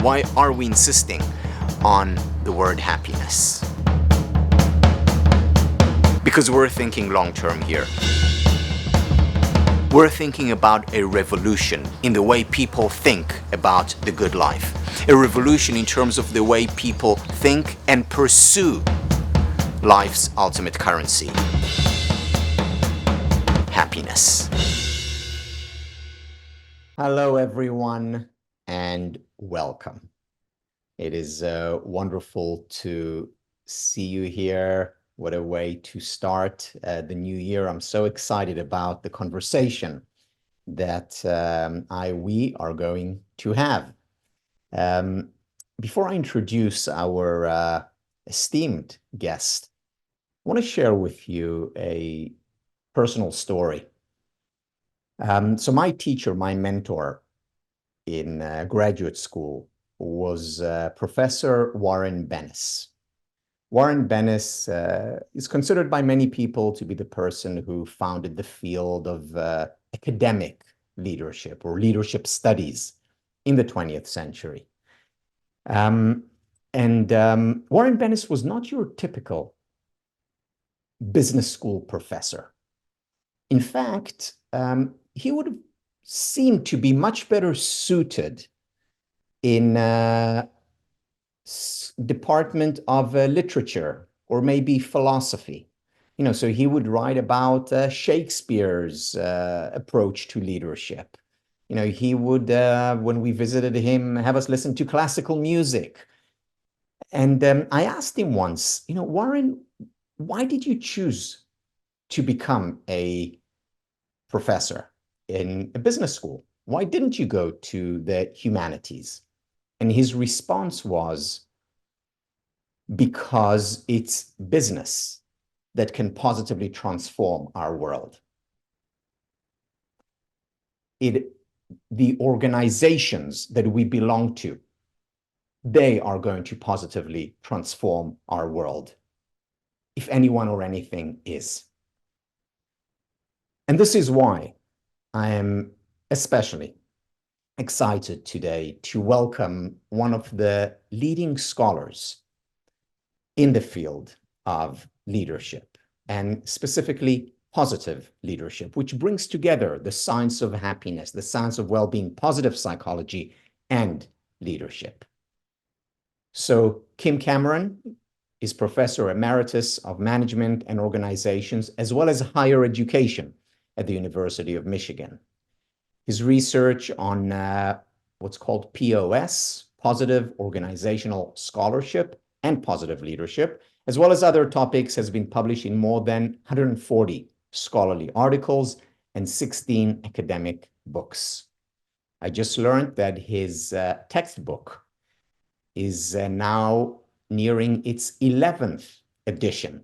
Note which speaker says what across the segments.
Speaker 1: Why are we insisting on the word happiness? Because we're thinking long-term here. We're thinking about a revolution in the way people think about the good life. A revolution in terms of the way people think and pursue life's ultimate currency, happiness. Hello, everyone, and welcome. It is wonderful to see you here. What a way to start the new year. I'm so excited about the conversation that we are going to have. Before I introduce our esteemed guest, I want to share with you a personal story. So my teacher, my mentor in graduate school was Professor Warren Bennis. Warren Bennis is considered by many people to be the person who founded the field of academic leadership or leadership studies in the 20th century. Warren Bennis was not your typical business school professor. In fact, he would have seemed to be much better suited in department of literature or maybe philosophy. So he would write about Shakespeare's approach to leadership. He would, when we visited him, have us listen to classical music. And I asked him once, Warren, why did you choose to become a professor in a business school? Why didn't you go to the humanities? And his response was, because it's business that can positively transform our world. The organizations that we belong to, they are going to positively transform our world, if anyone or anything is. And this is why I am especially excited today to welcome one of the leading scholars in the field of leadership, and specifically positive leadership, which brings together the science of happiness, the science of well-being, positive psychology, and leadership. So Kim Cameron is Professor Emeritus of Management and Organizations, as well as Higher Education at the University of Michigan. His research on what's called POS, Positive Organizational Scholarship, and Positive Leadership, as well as other topics, has been published in more than 140 scholarly articles and 16 academic books. I just learned that his textbook is now nearing its 11th edition,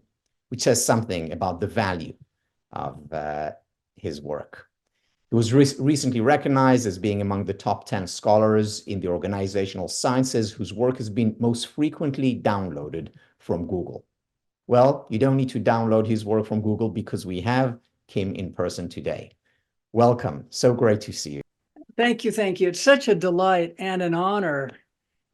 Speaker 1: which says something about the value of his work. He was recently recognized as being among the top 10 scholars in the organizational sciences whose work has been most frequently downloaded from Google. Well, you don't need to download his work from Google because we have Kim in person today. Welcome. So great to see you.
Speaker 2: Thank you. Thank you. It's such a delight and an honor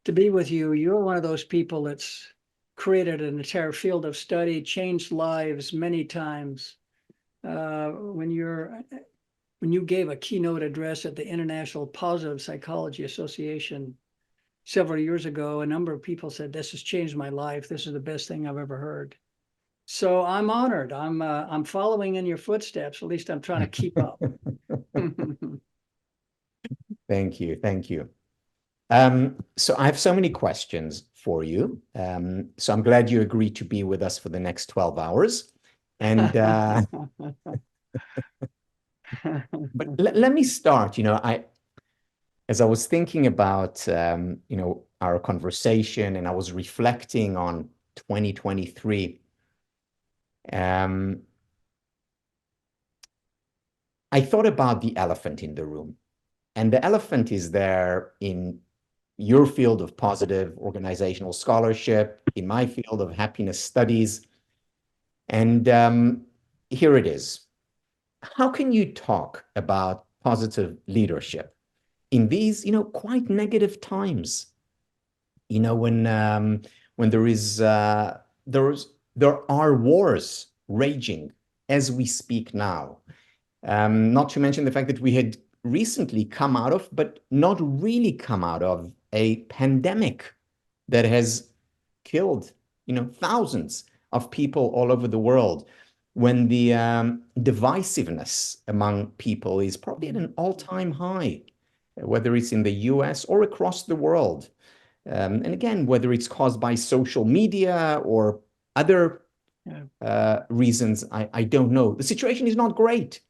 Speaker 2: to be with you. You're one of those people that's created an entire field of study, changed lives many times. When you gave a keynote address at the International Positive Psychology Association several years ago, a number of people said, "This has changed my life. This is the best thing I've ever heard." So I'm honored. I'm following in your footsteps. At least I'm trying to keep up.
Speaker 1: Thank you. Thank you. So I have so many questions for you. So I'm glad you agreed to be with us for the next 12 hours. And but let me start. As I was thinking about our conversation, and I was reflecting on 2023, I thought about the elephant in the room. And the elephant is there in your field of positive organizational scholarship, in my field of happiness studies. And here it is. How can you talk about positive leadership in these, quite negative times? You know, when there are wars raging as we speak now. Not to mention the fact that we had recently come out of, but not really come out of, a pandemic that has killed, thousands of people all over the world. When the divisiveness among people is probably at an all-time high, whether it's in the US or across the world. And again, whether it's caused by social media or other reasons, I don't know. The situation is not great.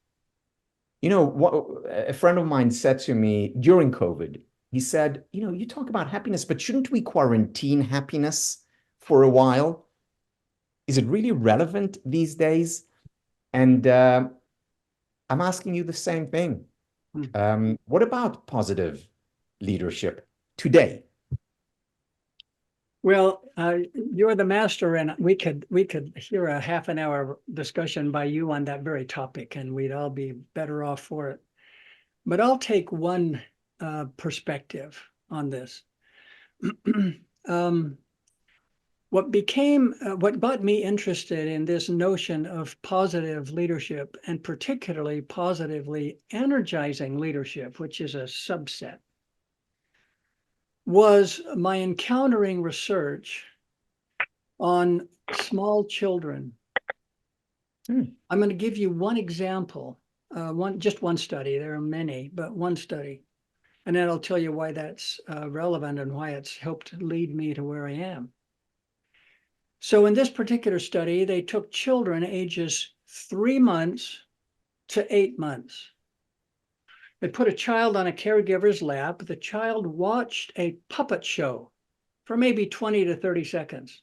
Speaker 1: A friend of mine said to me during COVID, he said, you talk about happiness, but shouldn't we quarantine happiness for a while? Is it really relevant these days? And I'm asking you the same thing. What about positive leadership today?
Speaker 2: Well, you're the master, and we could hear a half an hour discussion by you on that very topic, and we'd all be better off for it. But I'll take one perspective on this. What got me interested in this notion of positive leadership, and particularly positively energizing leadership, which is a subset, was my encountering research on small children. I'm going to give you one example, just one study. There are many, but one study. And then I'll tell you why that's relevant and why it's helped lead me to where I am. So in this particular study, they took children ages 3 months to 8 months. They put a child on a caregiver's lap. The child watched a puppet show for maybe 20 to 30 seconds.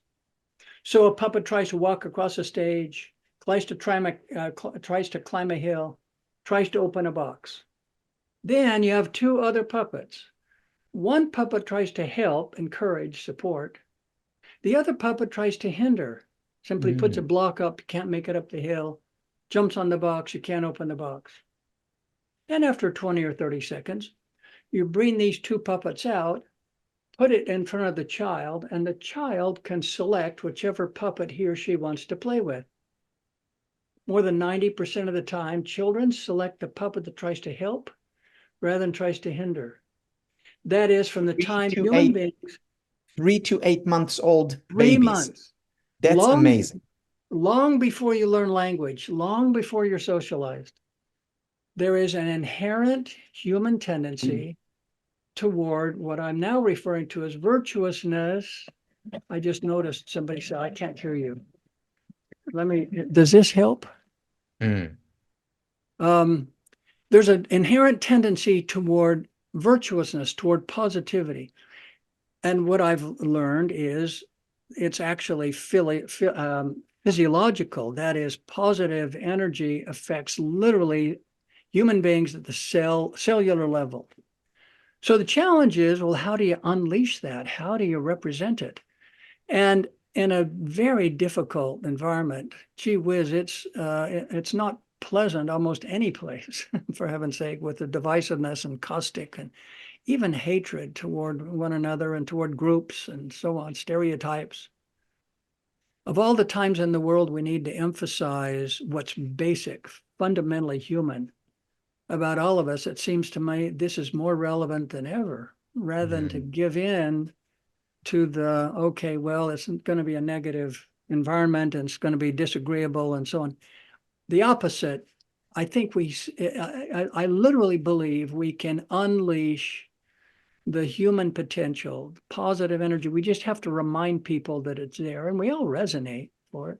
Speaker 2: So a puppet tries to walk across a stage, tries to climb a hill, tries to open a box. Then you have two other puppets. One puppet tries to help, encourage, support. The other puppet tries to hinder, simply puts a block up, you can't make it up the hill, jumps on the box, you can't open the box. And after 20 or 30 seconds, you bring these two puppets out, put it in front of the child, and the child can select whichever puppet he or she wants to play with. More than 90% of the time, children select the puppet that tries to help rather than tries to hinder. That is from the time human beings.
Speaker 1: 3 to 8 months old
Speaker 2: 3
Speaker 1: babies.
Speaker 2: months.
Speaker 1: That's amazing.
Speaker 2: Long before you learn language, long before you're socialized, there is an inherent human tendency toward what I'm now referring to as virtuousness. I just noticed somebody said, I can't hear you. Does this help? There's an inherent tendency toward virtuousness, toward positivity. And what I've learned is it's actually physiological. That is, positive energy affects literally human beings at the cellular level. So the challenge is, well, how do you unleash that? How do you represent it? And in a very difficult environment, gee whiz, it's not pleasant almost any place, for heaven's sake, with the divisiveness and caustic and even hatred toward one another and toward groups and so on, stereotypes. Of all the times in the world we need to emphasize what's basic, fundamentally human about all of us, it seems to me this is more relevant than ever, rather than to give in to the, okay, well, it's going to be a negative environment and it's going to be disagreeable and so on. The opposite, I think I literally believe we can unleash the human potential, positive energy. We just have to remind people that it's there, and we all resonate for it.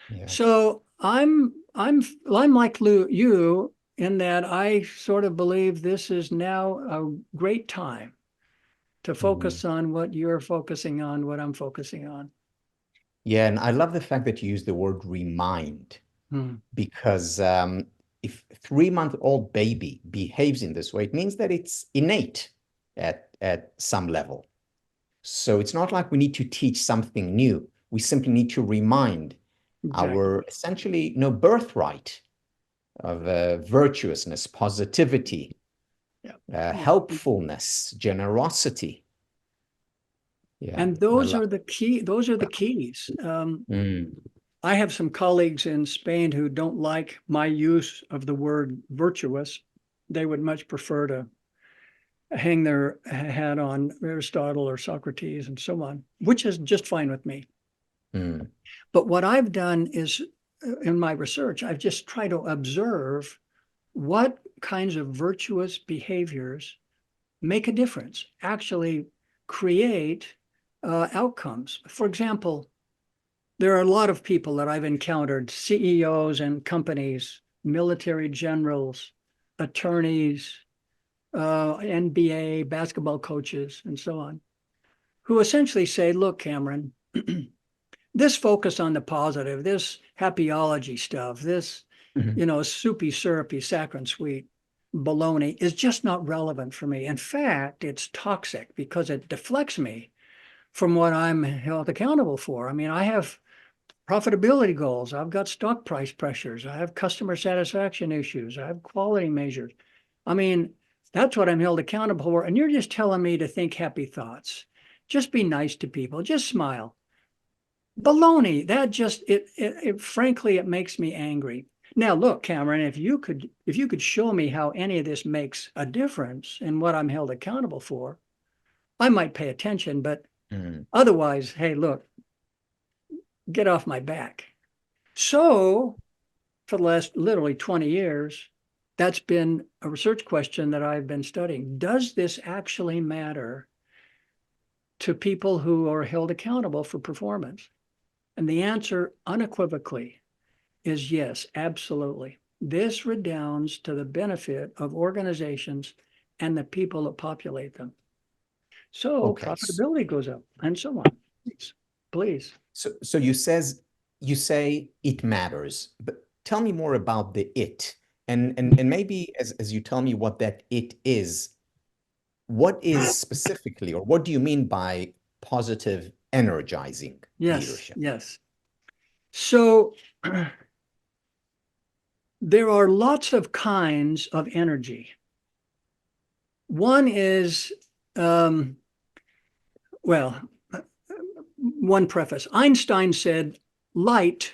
Speaker 2: Yes. So I'm like you in that I sort of believe this is now a great time to focus on what you're focusing on, what I'm focusing on.
Speaker 1: Yeah, and I love the fact that you use the word remind, because if 3-month-old baby behaves in this way, it means that it's innate at some level. So it's not like we need to teach something new. We simply need to remind our essentially birthright of virtuousness, positivity, helpfulness, generosity. Yeah.
Speaker 2: And
Speaker 1: I
Speaker 2: those
Speaker 1: love
Speaker 2: are the key, those are the keys.
Speaker 1: Mm,
Speaker 2: I have some colleagues in Spain who don't like my use of the word virtuous. They would much prefer to hang their hat on Aristotle or Socrates and so on, which is just fine with me.
Speaker 1: mm,
Speaker 2: But what I've done is in my research, I've just tried to observe what kinds of virtuous behaviors make a difference, actually create outcomes. For example, there are a lot of people that I've encountered, CEOs and companies, military generals, attorneys, NBA, basketball coaches, and so on, who essentially say, look, Cameron, this focus on the positive, this happyology stuff, this,
Speaker 1: mhm.
Speaker 2: soupy, syrupy, saccharine sweet baloney is just not relevant for me. In fact, it's toxic because it deflects me from what I'm held accountable for. I mean, I have profitability goals. I've got stock price pressures. I have customer satisfaction issues. I have quality measures. I mean, that's what I'm held accountable for. And you're just telling me to think happy thoughts. Just be nice to people. Just smile. Baloney. That just frankly it makes me angry. Now look, Cameron, if you could show me how any of this makes a difference in what I'm held accountable for, I might pay attention, but
Speaker 1: Mm.
Speaker 2: otherwise, hey, look, get off my back. So for the last literally 20 years, that's been a research question that I've been studying. Does this actually matter to people who are held accountable for performance? And the answer unequivocally is yes, absolutely. This redounds to the benefit of organizations and the people that populate them. So
Speaker 1: Okay.
Speaker 2: profitability goes up and so on. Please, please.
Speaker 1: So you say it matters, but tell me more about the it. And maybe as you tell me what that it is, what is specifically, or what do you mean by positive energizing
Speaker 2: Yes,
Speaker 1: leadership?
Speaker 2: yes. So there are lots of kinds of energy. One is, um, well, one preface. Einstein said light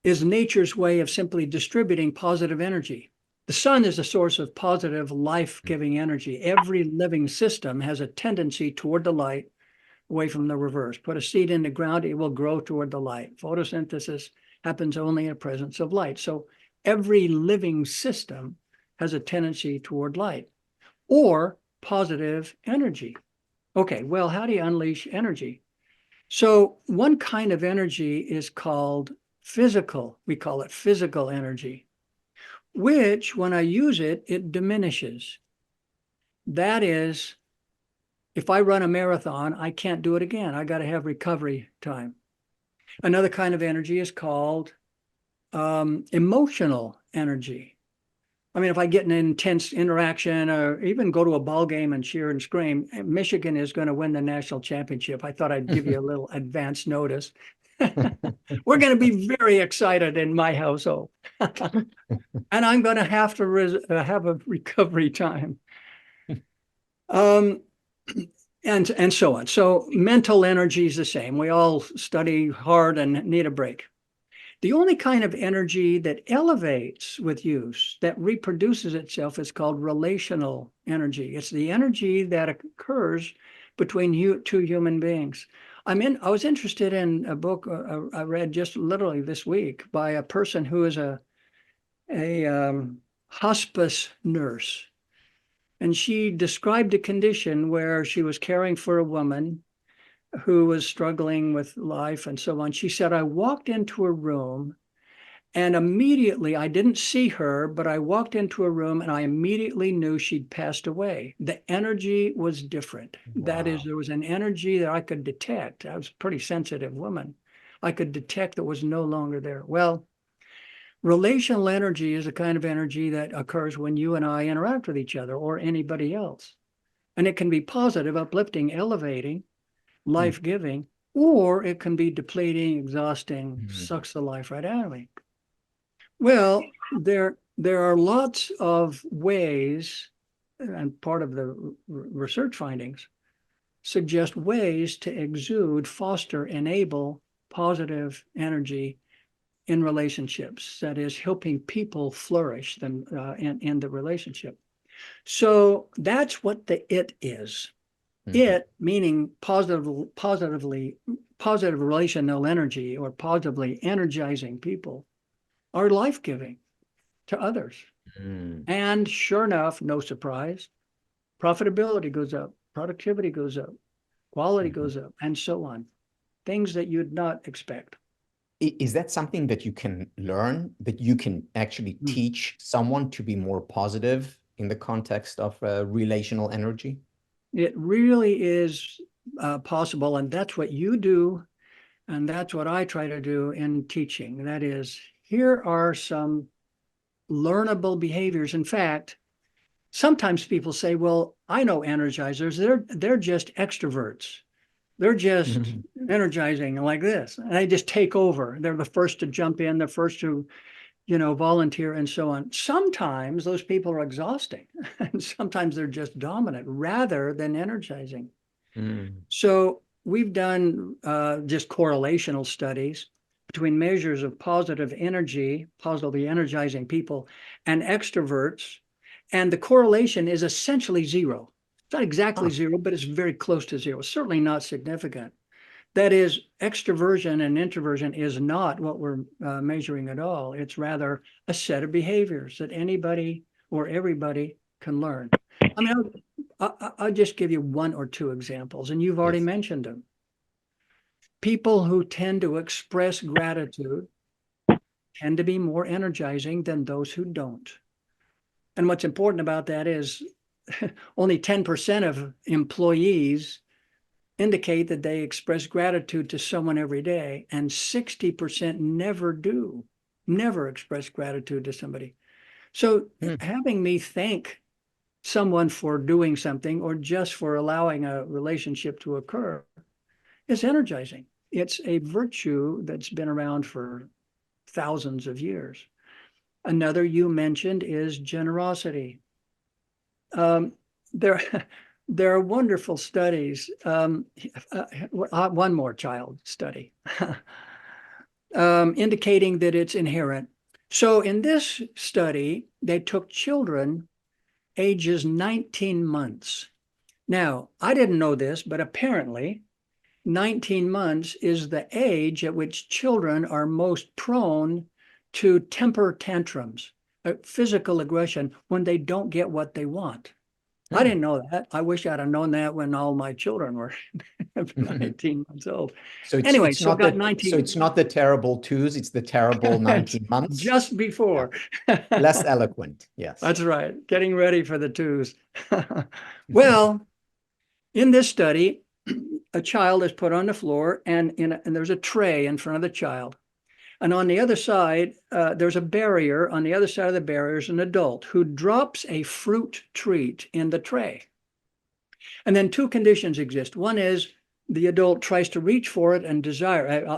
Speaker 2: is nature's way of simply distributing positive energy. The sun is a source of positive, life giving energy. Every living system has a tendency toward the light, away from the reverse. Put a seed in the ground, it will grow toward the light. Photosynthesis happens only in the presence of light. So every living system has a tendency toward light or positive energy. Okay, well, how do you unleash energy? So one kind of energy is called physical. We call it physical energy, which when I use it, it diminishes. That is, if I run a marathon, I can't do it again. I got to have recovery time. Another kind of energy is called emotional energy. I mean, if I get an intense interaction or even go to a ball game and cheer and scream, Michigan is going to win the national championship. I thought I'd give you a little advance notice. We're going to be very excited in my household. And I'm going to have to have a recovery time. Um, and so on. So mental energy is the same. We all study hard and need a break. The only kind of energy that elevates with use, that reproduces itself, is called relational energy. It's the energy that occurs between two human beings. I was interested in a book I read just literally this week by a person who is a hospice nurse. And she described a condition where she was caring for a woman who was struggling with life and so on. She said, I walked into a room and immediately, I didn't see her, but I walked into a room and I immediately knew she'd passed away. The energy was different. That is,
Speaker 1: Wow.
Speaker 2: there was an energy that I could detect. I was a pretty sensitive woman. I could detect that was no longer there. Well, relational energy is a kind of energy that occurs when you and I interact with each other or anybody else. And it can be positive, uplifting, elevating,
Speaker 1: Mm,
Speaker 2: life-giving, or it can be depleting, exhausting,
Speaker 1: mm,
Speaker 2: sucks the life right out of me. Well, there are lots of ways, and part of the research findings, suggest ways to exude, foster, enable positive energy in relationships. That is, helping people flourish them in the relationship. So that's what the it is. It meaning positive relational energy, or positively energizing people, are life-giving to others. And sure enough, no surprise, profitability goes up, productivity goes up, quality goes up, and so on. Things that you'd not expect.
Speaker 1: Is that something that you can learn, that you can actually teach someone to be more positive in the context of relational energy?
Speaker 2: It really is possible, and that's what you do, and that's what I try to do in teaching. That is, here are some learnable behaviors. In fact, sometimes people say, well, I know energizers, they're just extroverts. They're just energizing like this. And they just take over. They're the first to jump in, the first to, volunteer and so on. Sometimes those people are exhausting, and sometimes they're just dominant rather than energizing. So we've done just correlational studies between measures of positive energy, positively energizing people, and extroverts. And the correlation is essentially zero. It's not exactly zero, but it's very close to zero. Certainly not significant. That is, extroversion and introversion is not what we're measuring at all. It's rather a set of behaviors that anybody or everybody can learn. I mean, I'll just give you one or two examples, and you've already mentioned them. People who tend to express gratitude tend to be more energizing than those who don't. And what's important about that is only 10% of employees indicate that they express gratitude to someone every day, and 60% never express gratitude to somebody. So having me thank someone for doing something, or just for allowing a relationship to occur, is energizing. It's a virtue that's been around for thousands of years. Another you mentioned is generosity. There are wonderful studies. One more child study indicating that it's inherent. So in this study, they took children ages 19 months. Now, I didn't know this, but apparently 19 months is the age at which children are most prone to temper tantrums, physical aggression, when they don't get what they want. I didn't know that. I wish I'd have known that when all my children were 19 months old.
Speaker 1: So
Speaker 2: Anyway,
Speaker 1: it's not
Speaker 2: got 19.
Speaker 1: So it's not the terrible twos, it's the terrible 19 months.
Speaker 2: Just before.
Speaker 1: Yeah. Less eloquent, yes.
Speaker 2: That's right. Getting ready for the twos. Well, in this study, a child is put on the floor, and there's a tray in front of the child. And on the other side, there's a barrier. On the other side of the barrier is an adult who drops a fruit treat in the tray. And then two conditions exist. One is the adult tries to reach for it and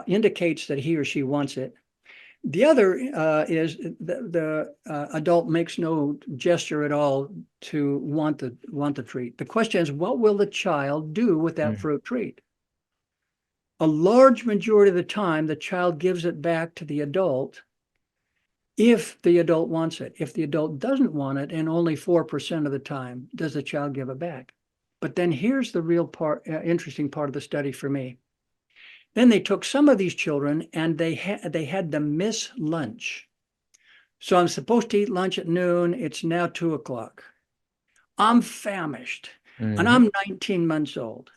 Speaker 2: indicates that he or she wants it. The other is the adult makes no gesture at all to want the treat. The question is, what will the child do with that fruit treat? A large majority of the time, the child gives it back to the adult if the adult wants it. If the adult doesn't want it, and only 4% of the time does the child give it back. But then here's the real interesting part of the study for me. Then they took some of these children, and they had to miss lunch. So I'm supposed to eat lunch at noon. It's now 2:00. I'm famished, and I'm 19 months old.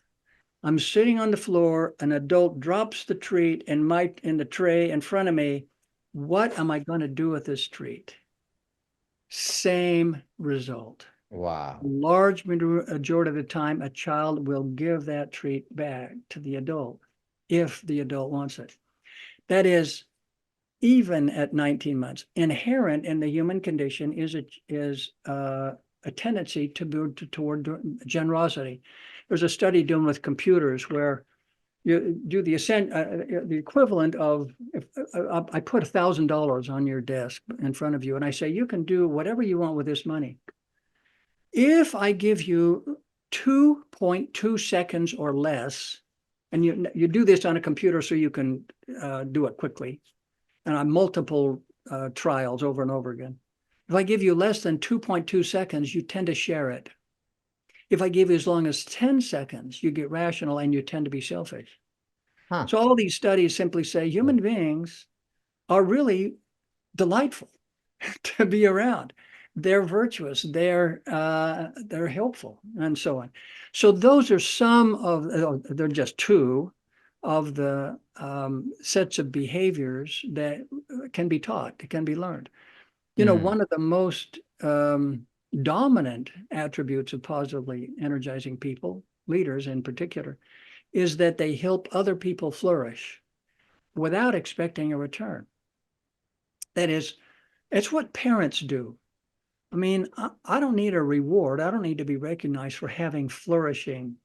Speaker 2: I'm sitting on the floor. An adult drops the treat in the tray in front of me. What am I going to do with this treat? Same result.
Speaker 1: Wow.
Speaker 2: Large majority of the time, a child will give that treat back to the adult if the adult wants it. That is, even at 19 months. Inherent in the human condition is a tendency toward generosity. There's a study done with computers where you do the equivalent of, I put $1,000 on your desk in front of you, and I say, you can do whatever you want with this money. If I give you 2.2 seconds or less, and you do this on a computer so you can do it quickly, and on multiple trials over and over again. If I give you less than 2.2 seconds, you tend to share it. If I give you as long as 10 seconds, you get rational and you tend to be selfish.
Speaker 1: Huh.
Speaker 2: So all these studies simply say human beings are really delightful to be around. They're virtuous, they're helpful, and so on. So those are some of, they're just two of the sets of behaviors that can be taught, can be learned. One of the most dominant attributes of positively energizing people, leaders in particular, is that they help other people flourish without expecting a return. That is, it's what parents do. I mean, I don't need a reward. I don't need to be recognized for having flourishing,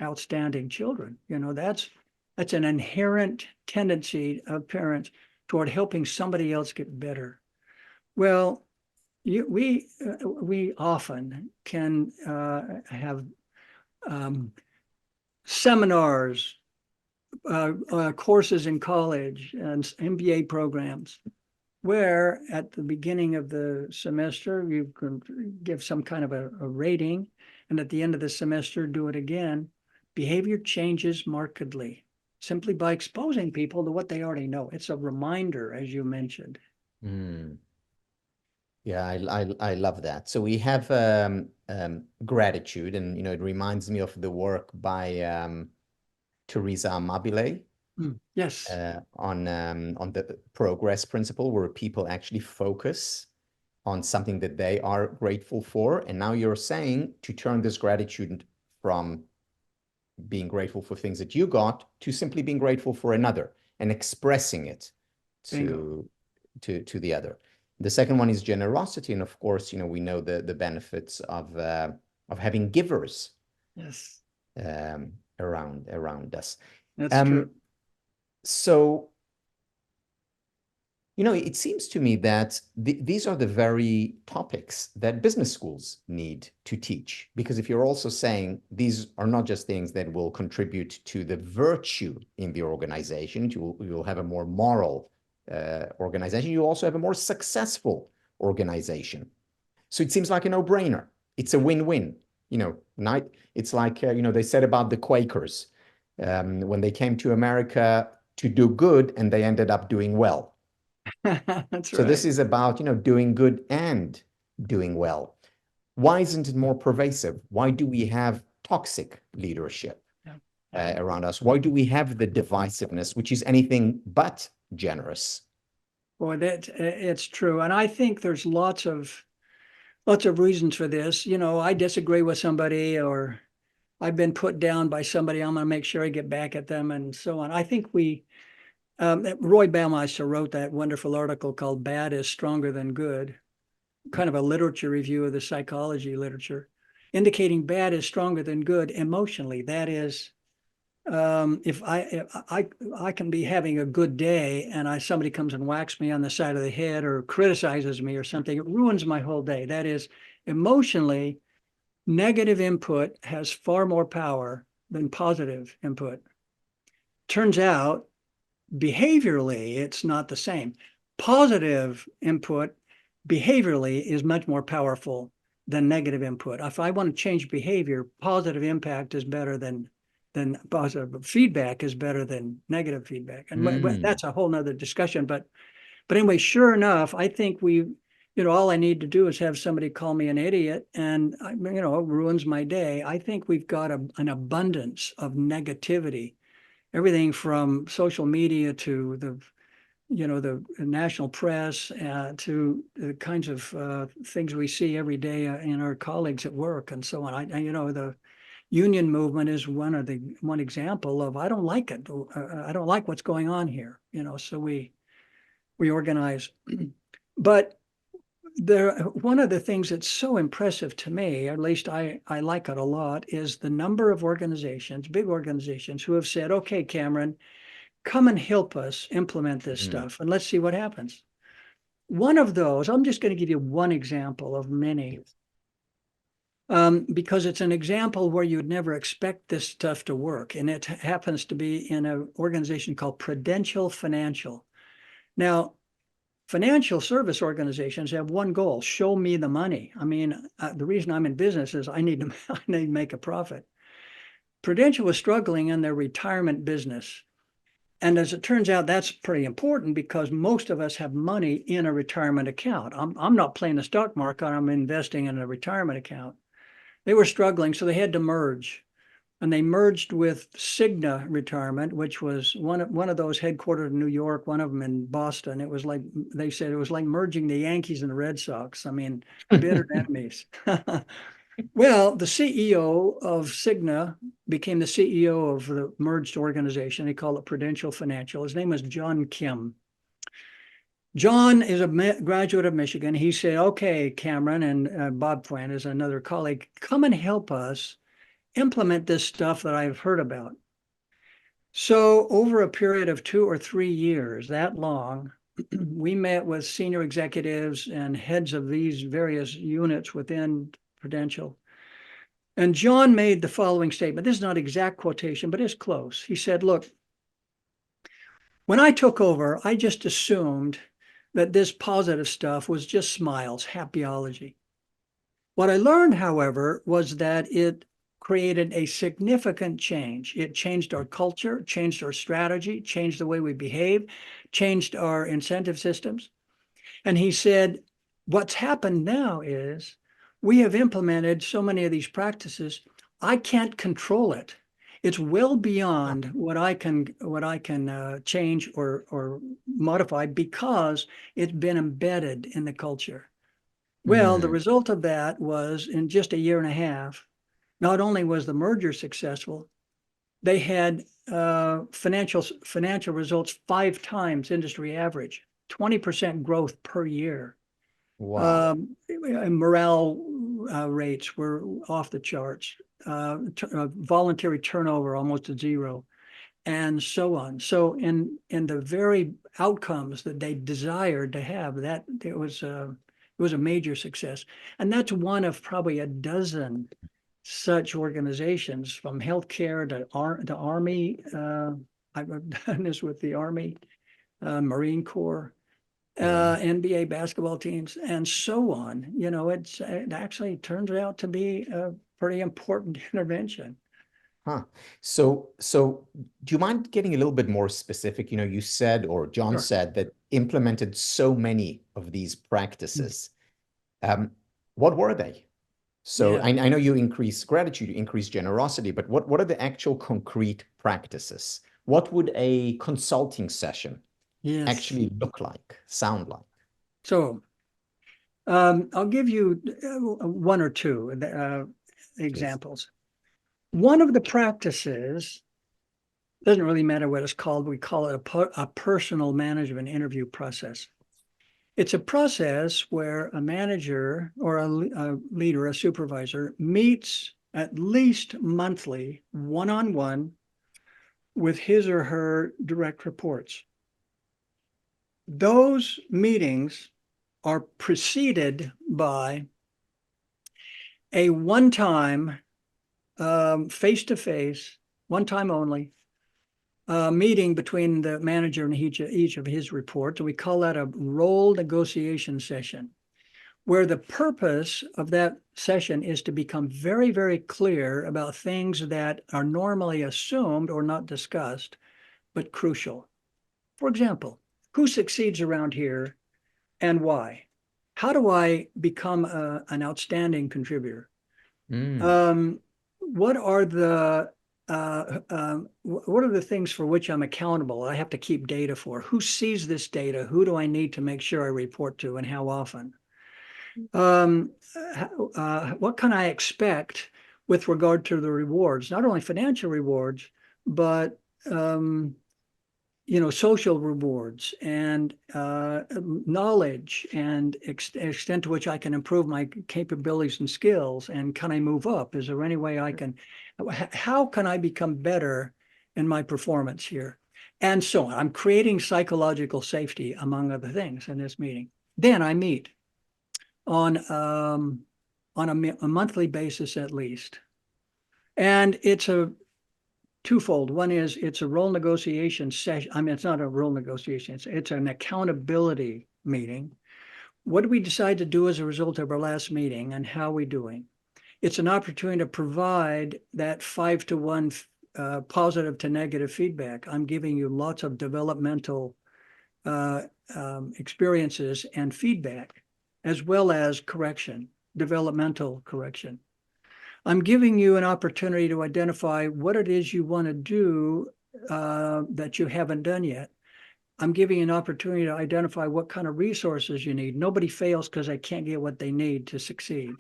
Speaker 2: outstanding children. That's an inherent tendency of parents toward helping somebody else get better. Well, we often can have seminars, courses in college, and MBA programs where at the beginning of the semester you can give some kind of a rating, and at the end of the semester do it again. Behavior changes markedly simply by exposing people to what they already know. It's a reminder, as you mentioned.
Speaker 1: Mm. Yeah, I love that. So we have gratitude, and it reminds me of the work by Teresa Amabile
Speaker 2: Yes.
Speaker 1: on the progress principle, where people actually focus on something that they are grateful for. And now you're saying to turn this gratitude from being grateful for things that you got to simply being grateful for another and expressing it
Speaker 2: Bingo.
Speaker 1: to the other. The second one is generosity, and of course, we know the benefits of having givers
Speaker 2: Yes,
Speaker 1: around us.
Speaker 2: that's true.
Speaker 1: So, it seems to me that these are the very topics that business schools need to teach. Because if you're also saying these are not just things that will contribute to the virtue in the organization, you'll have a more moral organization, you also have a more successful organization. So it seems like a no-brainer. It's a win-win. It's like, they said about the Quakers when they came to America to do good and they ended up doing well.
Speaker 2: That's
Speaker 1: So this
Speaker 2: right.
Speaker 1: is about, doing good and doing well. Why isn't it more pervasive? Why do we have toxic leadership around us? Why do we have the divisiveness, which is anything but generous?
Speaker 2: Boy, it's true. And I think there's lots of reasons for this. I disagree with somebody, or I've been put down by somebody. I'm going to make sure I get back at them, and so on. I think Roy Baumeister wrote that wonderful article called Bad is Stronger Than Good, kind of a literature review of the psychology literature, indicating bad is stronger than good emotionally. That is, if I can be having a good day and somebody comes and whacks me on the side of the head or criticizes me or something, it ruins my whole day. That is, emotionally, negative input has far more power than positive input. Turns out, behaviorally, it's not the same. Positive input behaviorally is much more powerful than negative input. If I want to change behavior, positive impact is better than positive feedback is better than negative feedback. And that's a whole nother discussion. But anyway, sure enough, I think all I need to do is have somebody call me an idiot and, it ruins my day. I think we've got an abundance of negativity, everything from social media to the national press, to the kinds of things we see every day in our colleagues at work and so on. The union movement is one example of, I don't like it. I don't like what's going on here. So we organize. But one of the things that's so impressive to me, at least I like it a lot, is the number of organizations, big organizations, who have said, okay, Cameron, come and help us implement this stuff and let's see what happens. One of those, I'm just going to give you one example of many, because it's an example where you'd never expect this stuff to work. And it happens to be in an organization called Prudential Financial. Now, financial service organizations have one goal: show me the money. I mean, the reason I'm in business is I need to make a profit. Prudential was struggling in their retirement business. And as it turns out, that's pretty important because most of us have money in a retirement account. I'm not playing the stock market, I'm investing in a retirement account. They were struggling, so they had to merge. And they merged with Cigna Retirement, which was one of those headquartered in New York, one of them in Boston. It was like, they said, it was like merging the Yankees and the Red Sox. I mean, bitter enemies. Well, the CEO of Cigna became the CEO of the merged organization. They call it Prudential Financial. His name was John Kim. John is a graduate of Michigan. He said, okay, Cameron, and Bob Fran is another colleague, come and help us implement this stuff that I've heard about. So over a period of 2 or 3 years, that long, we met with senior executives and heads of these various units within Prudential. And John made the following statement. This is not exact quotation, but it's close. He said, look, when I took over, I just assumed that this positive stuff was just smiles, happyology. What I learned, however, was that it created a significant change. It changed our culture, changed our strategy, changed the way we behave, changed our incentive systems. And he said, what's happened now is we have implemented so many of these practices, I can't control it. It's well beyond what I can change or modify because it's been embedded in the culture. Well, the result of that was in just a year and a half, not only was the merger successful, they had financial results 5 times industry average, 20% growth per year.
Speaker 1: Wow.
Speaker 2: Morale rates were off the charts. Voluntary turnover almost at zero, and so on. So in the very outcomes that they desired to have, that it was a major success. And that's one of probably a dozen such organizations, from healthcare to the Army. I've done this with the Army, Marine Corps, NBA basketball teams, and so on. You know, it actually turns out to be a pretty important intervention.
Speaker 1: Huh. So do you mind getting a little bit more specific? You know, you said, or John
Speaker 2: Sure.
Speaker 1: said, that implemented so many of these practices. Um, what were they? So
Speaker 2: Yeah.
Speaker 1: I know you increase gratitude, you increase generosity, but what are the actual concrete practices? What would a consulting session
Speaker 2: Yes.
Speaker 1: actually look like, sound like?
Speaker 2: So I'll give you one or two
Speaker 1: Please.
Speaker 2: examples. One of the practices, doesn't really matter what it's called, we call it a personal management interview process. It's a process where a manager or a leader, a supervisor, meets at least monthly, one-on-one, with his or her direct reports. Those meetings are preceded by a one-time, face-to-face, one time only, meeting between the manager and each of his reports. And we call that a role negotiation session, where the purpose of that session is to become very, very clear about things that are normally assumed or not discussed, but crucial. For example, who succeeds around here and why? How do I become an outstanding contributor?
Speaker 1: Mm,
Speaker 2: Um, what are the what are the things for which I'm accountable? I have to keep data for. Who sees this data? Who do I need to make sure I report to, and how often? What can I expect with regard to the rewards? Not only financial rewards, but social rewards and knowledge and extent to which I can improve my capabilities and skills. And can I move up? Is there any way I can, how can I become better in my performance here? And so on. I'm creating psychological safety, among other things, in this meeting. Then I meet on on a monthly basis at least. And it's a twofold. One is it's a role negotiation session. I mean, it's not a role negotiation. It's an accountability meeting. What did we decide to do as a result of our last meeting, and how are we doing? It's an opportunity to provide that 5-to-1 positive to negative feedback. I'm giving you lots of developmental experiences and feedback, as well as correction, developmental correction. I'm giving you an opportunity to identify what it is you want to do that you haven't done yet. I'm giving you an opportunity to identify what kind of resources you need. Nobody fails because they can't get what they need to succeed.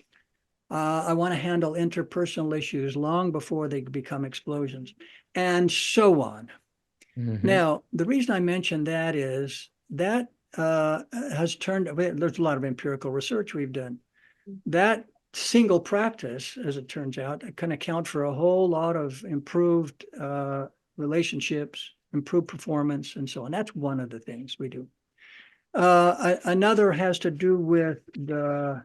Speaker 2: I want to handle interpersonal issues long before they become explosions, and so on.
Speaker 1: Mm-hmm.
Speaker 2: Now, the reason I mention that is that has turned, there's a lot of empirical research we've done. That single practice, as it turns out, can account for a whole lot of improved relationships, improved performance, and so on. That's one of the things we do. Another has to do with the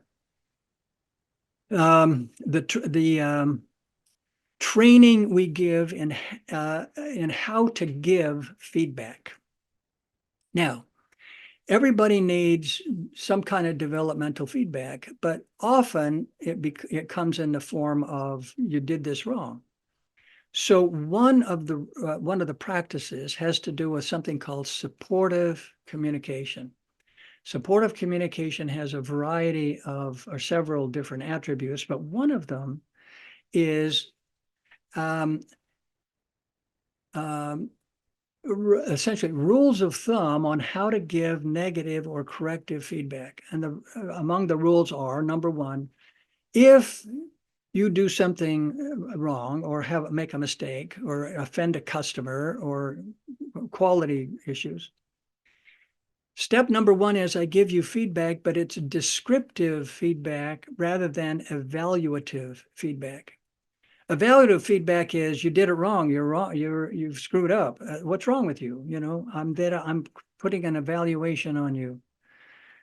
Speaker 2: training we give in how to give feedback. Now, everybody needs some kind of developmental feedback, but often it comes in the form of you did this wrong. So one of the practices has to do with something called supportive communication. Supportive communication has a variety of, or several different attributes, but one of them is essentially rules of thumb on how to give negative or corrective feedback. And among the rules are, number one, if you do something wrong or make a mistake or offend a customer or quality issues, step number one is I give you feedback, but it's descriptive feedback rather than evaluative feedback. Evaluative feedback is you did it wrong. You're wrong. You've screwed up. What's wrong with you? You know, I'm putting an evaluation on you.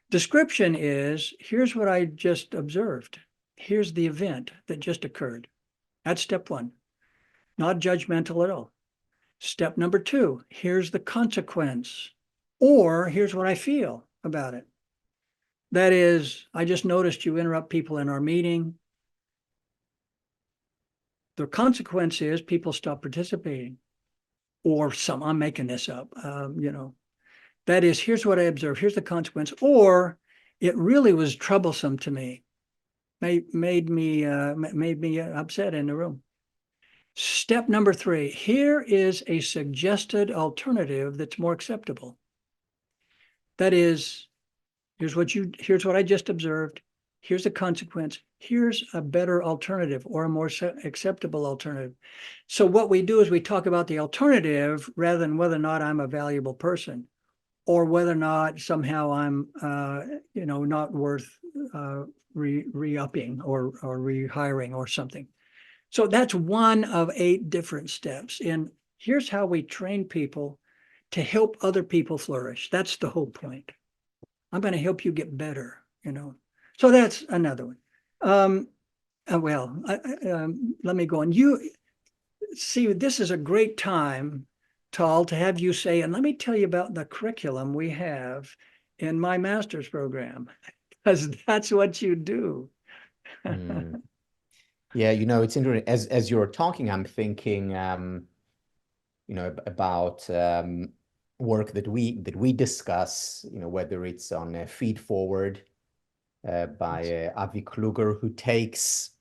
Speaker 2: Description is here's what I just observed. Here's the event that just occurred. That's step one. Not judgmental at all. Step number two, here's the consequence, or here's what I feel about it. That is, I just noticed you interrupt people in our meeting. The consequence is people stop participating, or I'm making this up, you know. That is, here's what I observed, here's the consequence, or it really was troublesome to me, made me upset in the room. Step number three, here is a suggested alternative that's more acceptable. That is, here's what I just observed. Here's the consequence. Here's a better alternative or a more acceptable alternative. So what we do is we talk about the alternative rather than whether or not I'm a valuable person or whether or not somehow I'm, you know, not worth re-upping or rehiring or something. So that's one of 8 different steps. And here's how we train people to help other people flourish. That's the whole point. I'm going to help you get better, you know. So that's another one. Let me go on. You see, this is a great time, Tal, to have you say, and let me tell you about the curriculum we have in my master's program, because that's what you do.
Speaker 1: Yeah, you know, it's interesting. As you're talking, I'm thinking, you know, about work that we discuss. You know, whether it's on Feed Forward by Avi Kluger, who takes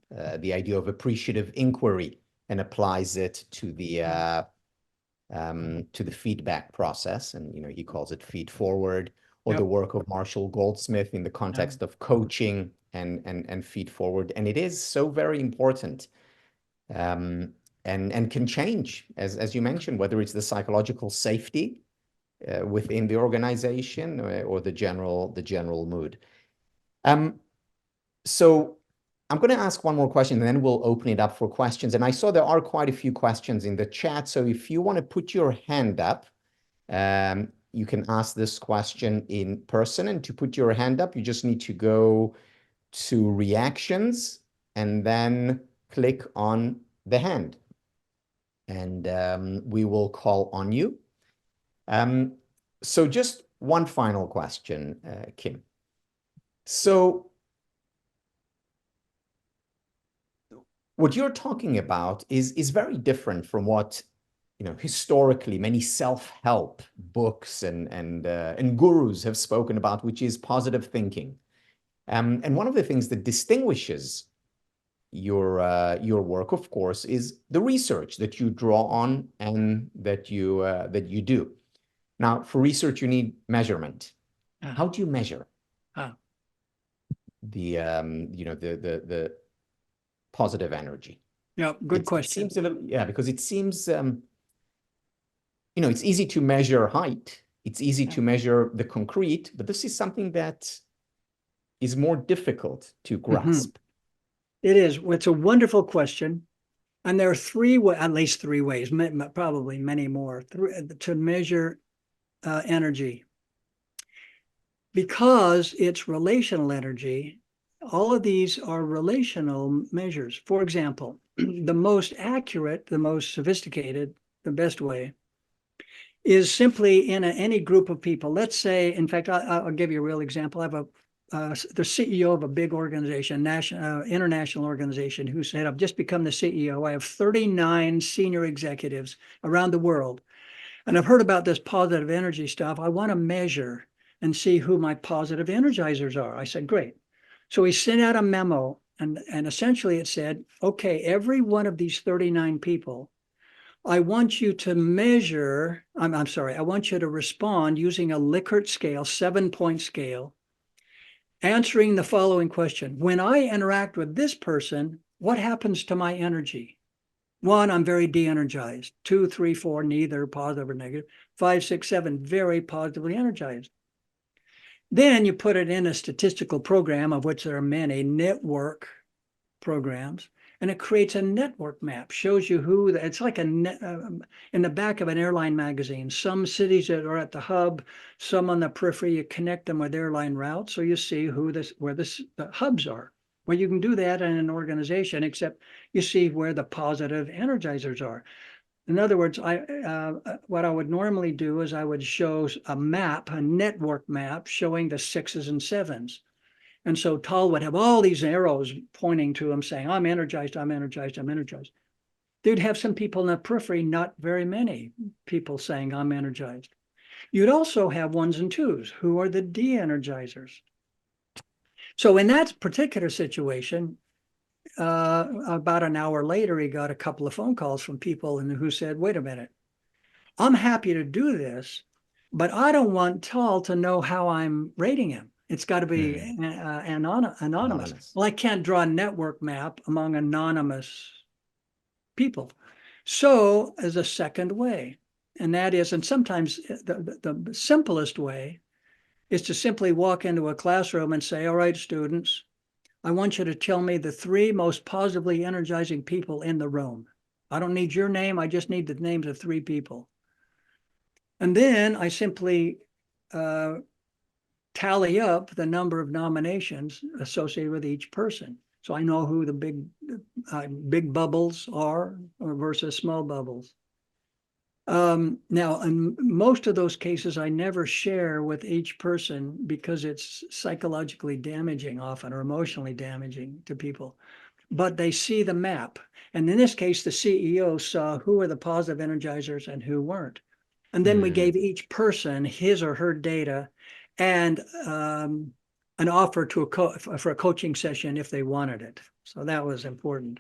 Speaker 1: the idea of appreciative inquiry and applies it to the feedback process, and you know, he calls it Feed Forward, or the work of Marshall Goldsmith in the context of coaching and Feed Forward. And it is so very important, and can change, as you mentioned, whether it's the psychological safety within the organization or the general mood. So I'm going to ask one more question, and then we'll open it up for questions. And I saw there are quite a few questions in the chat. So if you want to put your hand up, you can ask this question in person. And to put your hand up, you just need to go to reactions and then click on the hand. And we will call on you. So just one final question, Kim. So what you're talking about is very different from what, historically many self-help books and gurus have spoken about, which is positive thinking. And one of the things that distinguishes your work, of course, is the research that you draw on and that you do. Now, for research, you need measurement. How do you measure the positive energy?
Speaker 2: Yeah, good question.
Speaker 1: It seems a little, because it seems, it's easy to measure height. It's easy to measure the concrete, but this is something that is more difficult to grasp.
Speaker 2: It is. It's a wonderful question. And there are at least three ways, probably many more, to measure energy. Because it's relational energy, all of these are relational measures. For example, the most accurate, the most sophisticated, the best way is simply in any group of people. Let's say, in fact, I'll give you a real example. I have the CEO of a big organization, international organization, who said, I've just become the CEO. I have 39 senior executives around the world. And I've heard about this positive energy stuff. I want to measure and see who my positive energizers are. I said, great. So he sent out a memo, and essentially it said, okay, every one of these 39 people, I want you to measure, I'm sorry, I want you to respond using a Likert scale, 7-point scale, answering the following question. When I interact with this person, what happens to my energy? 1, I'm very de-energized. 2, 3, 4, neither positive or negative. 5, 6, 7, very positively energized. Then you put it in a statistical program, of which there are many network programs, and it creates a network map, shows you who, it's like in the back of an airline magazine, some cities that are at the hub, some on the periphery, you connect them with airline routes, so you see where the hubs are. Well, you can do that in an organization, except you see where the positive energizers are. In other words, what I would normally do is I would show a map, a network map, showing the 6s and 7s. And so Tal would have all these arrows pointing to him saying, I'm energized, I'm energized, I'm energized. They'd have some people in the periphery, not very many people saying, I'm energized. You'd also have 1s and 2s, who are the de-energizers. So in that particular situation, about an hour later, he got a couple of phone calls from people who said, wait a minute, I'm happy to do this, but I don't want Tal to know how I'm rating him. It's got to be anonymous. Well, I can't draw a network map among anonymous people. So as a second way, and that is, and sometimes the simplest way is to simply walk into a classroom and say, all right, students, I want you to tell me the 3 most positively energizing people in the room. I don't need your name. I just need the names of 3 people. And then I simply tally up the number of nominations associated with each person. So I know who the big bubbles are versus small bubbles. Now, in most of those cases, I never share with each person because it's psychologically damaging often, or emotionally damaging to people. But they see the map. And in this case, the CEO saw who were the positive energizers and who weren't. And then we gave each person his or her data and an offer for a coaching session if they wanted it. So that was important.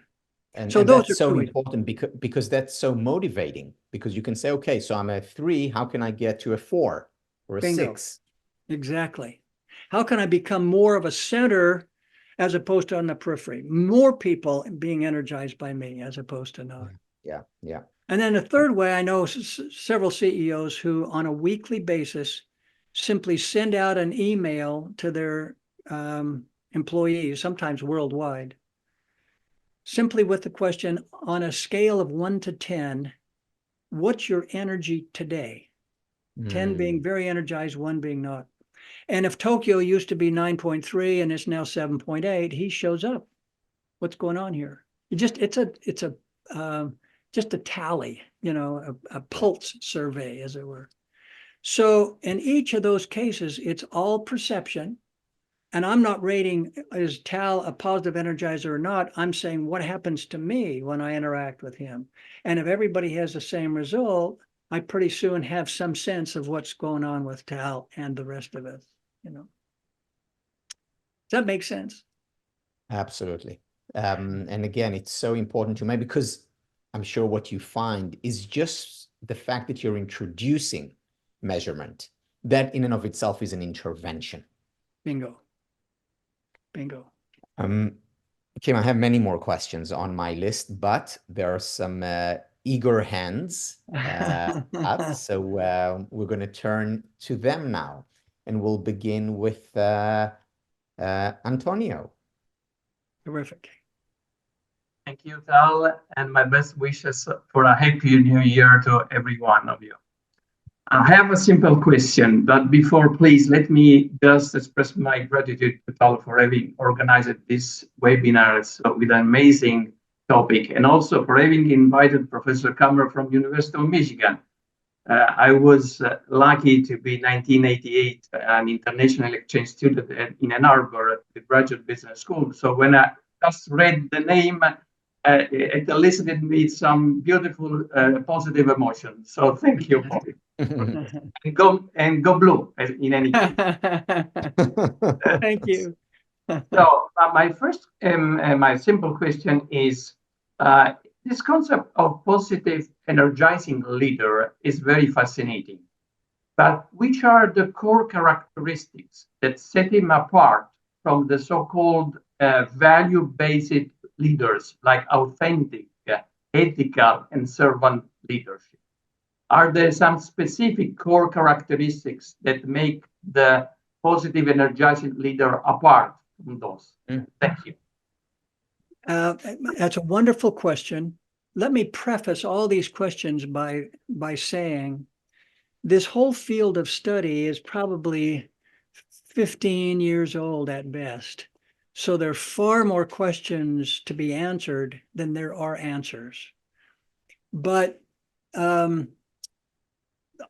Speaker 1: And that's so important because that's so motivating, because you can say, okay, so I'm a 3, how can I get to a 4 or a
Speaker 2: Bingo.
Speaker 1: 6?
Speaker 2: Exactly. How can I become more of a center as opposed to on the periphery? More people being energized by me as opposed to not.
Speaker 1: Yeah.
Speaker 2: And then the third way, I know several CEOs who on a weekly basis simply send out an email to their employees, sometimes worldwide, simply with the question, on a scale of 1 to 10, what's your energy today? 10 being very energized, 1 being not. And if Tokyo used to be 9.3 and it's now 7.8, he shows up. What's going on here? It's just a tally, a pulse survey, as it were. So in each of those cases, it's all perception. And I'm not rating, is Tal a positive energizer or not? I'm saying what happens to me when I interact with him. And if everybody has the same result, I pretty soon have some sense of what's going on with Tal and the rest of us. Does that make sense?
Speaker 1: Absolutely. And again, it's so important to me because I'm sure what you find is just the fact that you're introducing measurement. That in and of itself is an intervention.
Speaker 2: Bingo. Bingo.
Speaker 1: Kim, I have many more questions on my list, but there are some eager hands up. So we're going to turn to them now. And we'll begin with Antonio.
Speaker 2: Terrific.
Speaker 3: Thank you, Tal, and my best wishes for a happy new year to every one of you. I have a simple question, but before, please let me just express my gratitude to Tal for having organized this webinar with an amazing topic, and also for having invited Professor Cameron from University of Michigan. I was lucky to be 1988 an international exchange student in Ann Arbor at the Graduate Business School. So when I just read the name, it elicited me some beautiful positive emotions. So thank you for it. and go blue in any case.
Speaker 2: Thank you.
Speaker 3: So my simple question is, this concept of positive energizing leader is very fascinating, but which are the core characteristics that set him apart from the so-called value-based leaders like authentic, ethical, and servant leadership? Are there some specific core characteristics that make the positive energizing leader apart from those? Thank you.
Speaker 2: That's a wonderful question. Let me preface all these questions by saying this whole field of study is probably 15 years old at best. So there are far more questions to be answered than there are answers. But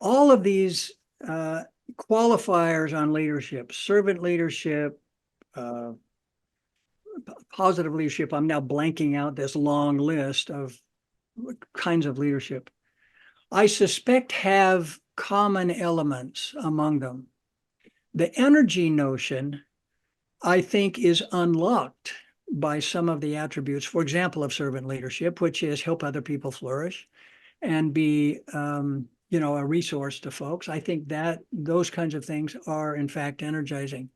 Speaker 2: all of these qualifiers on leadership, servant leadership, positive leadership, I'm now blanking out this long list of kinds of leadership, I suspect have common elements among them. The energy notion, I think, is unlocked by some of the attributes, for example, of servant leadership, which is help other people flourish and be a resource to folks. I think that those kinds of things are, in fact, energizing.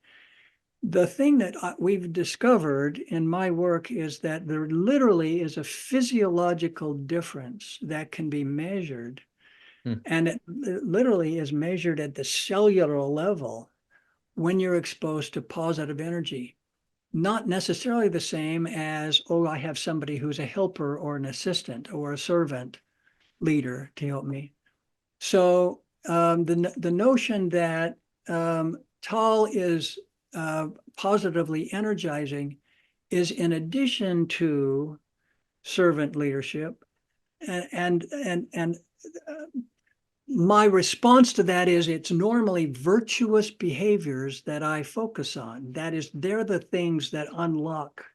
Speaker 2: The thing that we've discovered in my work is that there literally is a physiological difference that can be measured. And it literally is measured at the cellular level when you're exposed to positive energy. Not necessarily the same as, I have somebody who's a helper or an assistant or a servant leader to help me. So the notion that Tal is positively energizing is in addition to servant leadership, and my response to that is it's normally virtuous behaviors that I focus on. That is, they're the things that unlock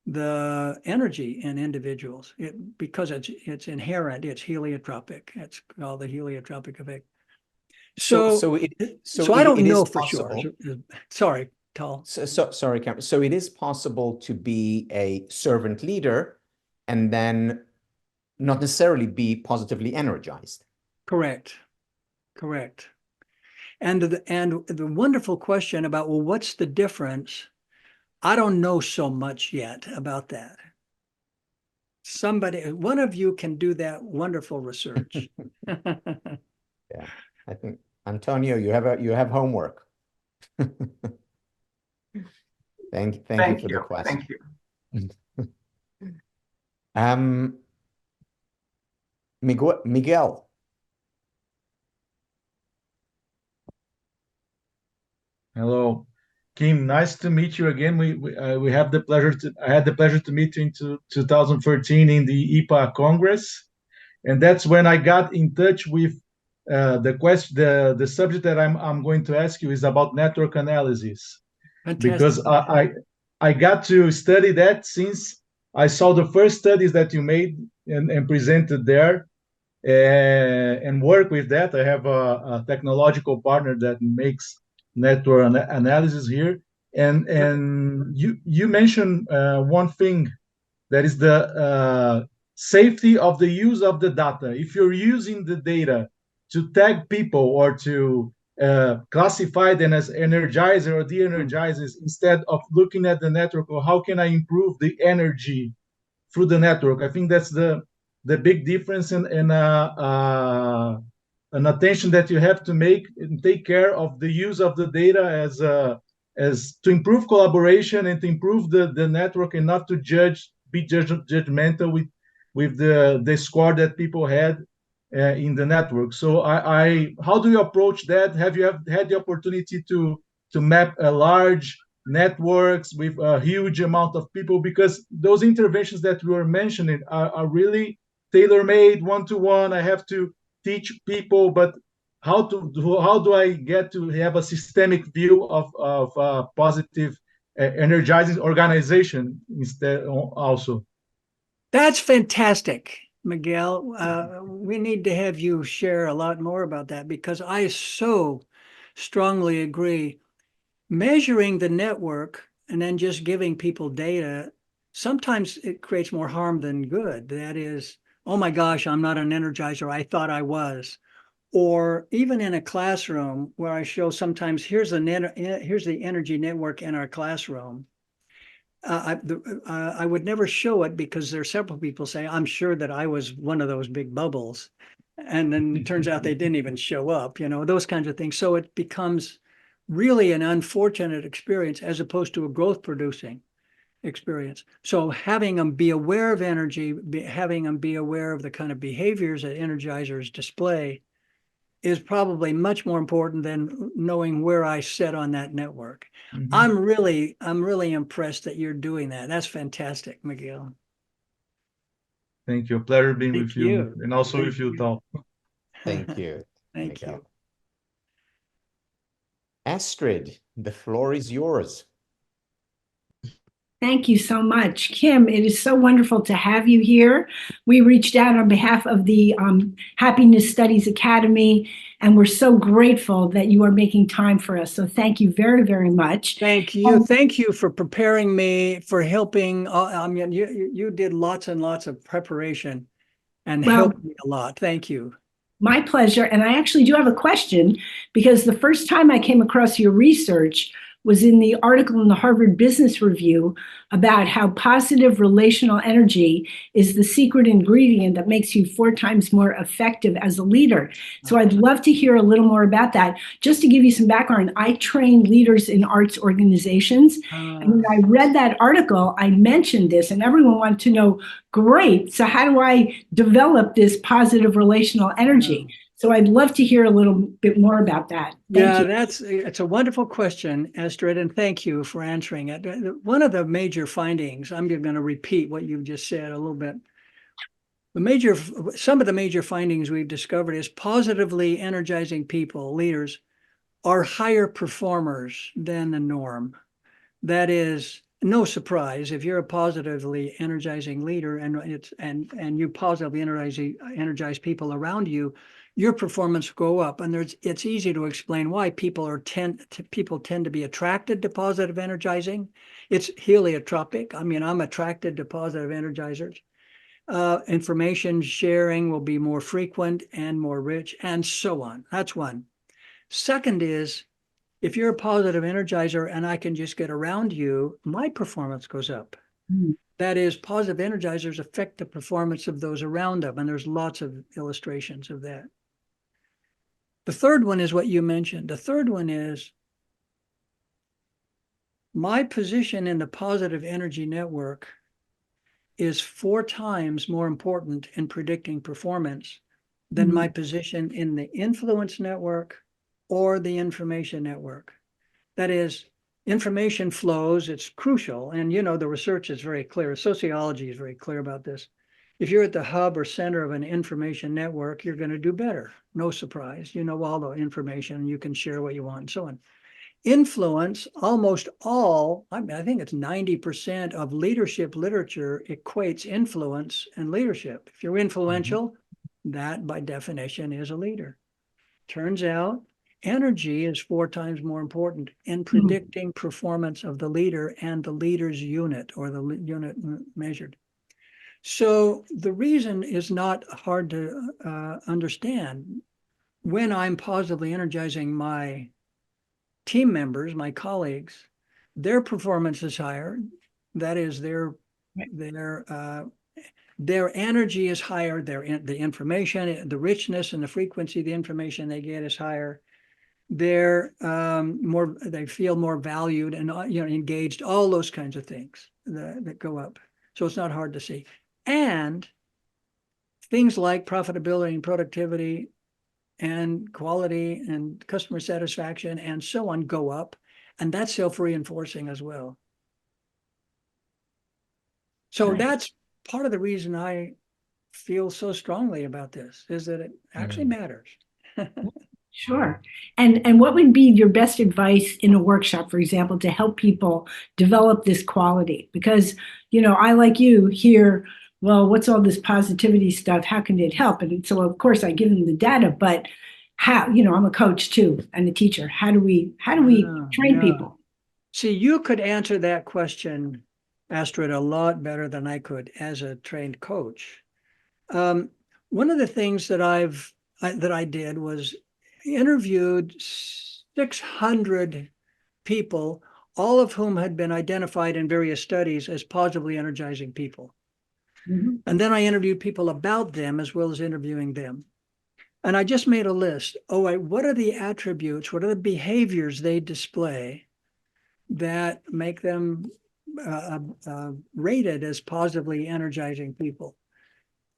Speaker 2: the energy in individuals because it's inherent, it's heliotropic. It's called the heliotropic effect. So I don't know for sure. Sorry, Tal.
Speaker 1: Sorry, Cameron. So it is possible to be a servant leader and then not necessarily be positively energized.
Speaker 2: Correct. And the wonderful question about, well, what's the difference? I don't know so much yet about that. One of you can do that wonderful research.
Speaker 1: Yeah, I think Antonio, you have homework. Thank you for the question.
Speaker 3: Thank
Speaker 1: you. Miguel.
Speaker 4: Hello, Kim. Nice to meet you again. We have the pleasure to I had the pleasure to meet you in 2013 in the IPA Congress, and that's when I got in touch with the question. The subject that I'm going to ask you is about network analysis,
Speaker 2: Fantastic.
Speaker 4: because I got to study that since I saw the first studies that you made and presented there, and work with that. I have a technological partner that makes network analysis here, and you mentioned one thing, that is the safety of the use of the data. If you're using the data to tag people or to classify them as energizer or de-energizers, instead of looking at the network, or how can I improve the energy through the network. I think that's the big difference, and an attention that you have to make and take care of the use of the data as to improve collaboration and to improve the network, and not to be judgmental with the score that people had in the network. So I how do you approach that? Have you had the opportunity to map a large networks with a huge amount of people? Because those interventions that we were mentioning are really tailor-made, one-to-one. I have to teach people, but how do I get to have a systemic view of positive energizing organization instead also?
Speaker 2: That's fantastic, Miguel. We need to have you share a lot more about that, because I so strongly agree. Measuring the network and then just giving people data, sometimes it creates more harm than good. That is, oh my gosh, I'm not an energizer, I thought I was. Or even in a classroom where I show sometimes, here's the energy network in our classroom. I would never show it, because there are several people say, I'm sure that I was one of those big bubbles. And then it turns out they didn't even show up, those kinds of things. So it becomes really an unfortunate experience as opposed to a growth producing experience. So having them be aware of energy, having them be aware of the kind of behaviors that energizers display is probably much more important than knowing where I sit on that network.
Speaker 4: Mm-hmm.
Speaker 2: I'm really impressed that you're doing that. That's fantastic, Miguel.
Speaker 4: Thank you. Pleasure being
Speaker 2: Thank
Speaker 4: with you, and also
Speaker 2: Thank
Speaker 4: with you, Tal.
Speaker 1: Thank you,
Speaker 2: Thank
Speaker 1: Miguel.
Speaker 2: you.
Speaker 1: Astrid, the floor is yours.
Speaker 5: Thank you so much, Kim. It is so wonderful to have you here. We reached out on behalf of the Happiness Studies Academy, and we're so grateful that you are making time for us. So thank you very, very much.
Speaker 2: Thank you. Thank you for preparing me, for helping. I mean, you did lots and lots of preparation and helped me a lot. Thank you.
Speaker 5: My pleasure. And I actually do have a question, because the first time I came across your research was in the article in the Harvard Business Review about how positive relational energy is the secret ingredient that makes you 4 times more effective as a leader. So I'd love to hear a little more about that. Just to give you some background, I train leaders in arts organizations. And when I read that article, I mentioned this, and everyone wanted to know, great, so how do I develop this positive relational energy? So I'd love to hear a little bit more about that. Thank you.
Speaker 2: It's a wonderful question, Astrid, and thank you for answering it. One of the major findings, I'm going to repeat what you've just said a little bit. Some of the major findings we've discovered is positively energizing people, leaders, are higher performers than the norm. That is no surprise. If you're a positively energizing leader and you positively energize people around you, your performance go up. And it's easy to explain why people tend to be attracted to positive energizing. It's heliotropic. I mean, I'm attracted to positive energizers. Information sharing will be more frequent and more rich, and so on. That's one. Second is, if you're a positive energizer and I can just get around you, my performance goes up. That is, positive energizers affect the performance of those around them, and there's lots of illustrations of that. The third one is what you mentioned. The third one is my position in the positive energy network is 4 times more important in predicting performance than my position in the influence network or the information network. That is, information flows, it's crucial. And the research is very clear. Sociology is very clear about this. If you're at the hub or center of an information network, you're going to do better. No surprise. You know all the information, you can share what you want and so on. Influence, almost all, I think it's 90% of leadership literature equates influence and leadership. If you're influential, that by definition is a leader. Turns out energy is 4 times more important in predicting performance of the leader and the leader's unit, or the unit measured. So the reason is not hard to understand. When I'm positively energizing my team members, my colleagues, their performance is higher. That is, their energy is higher. The information, the richness and the frequency of the information they get is higher. They're they feel more valued and engaged. All those kinds of things that go up. So it's not hard to see. And things like profitability and productivity and quality and customer satisfaction and so on go up, and that's self-reinforcing as well. So that's part of the reason I feel so strongly about this, is that it actually matters.
Speaker 5: Sure. And what would be your best advice in a workshop, for example, to help people develop this quality? Because, I, like you, hear, well, what's all this positivity stuff? How can it help? And so, of course, I give them the data, but how, I'm a coach too and a teacher. How do we train people?
Speaker 2: See, you could answer that question, Astrid, a lot better than I could as a trained coach. One of the things that I did was interviewed 600 people, all of whom had been identified in various studies as positively energizing people. And then I interviewed people about them as well as interviewing them. And I just made a list. What are the attributes? What are the behaviors they display that make them rated as positively energizing people?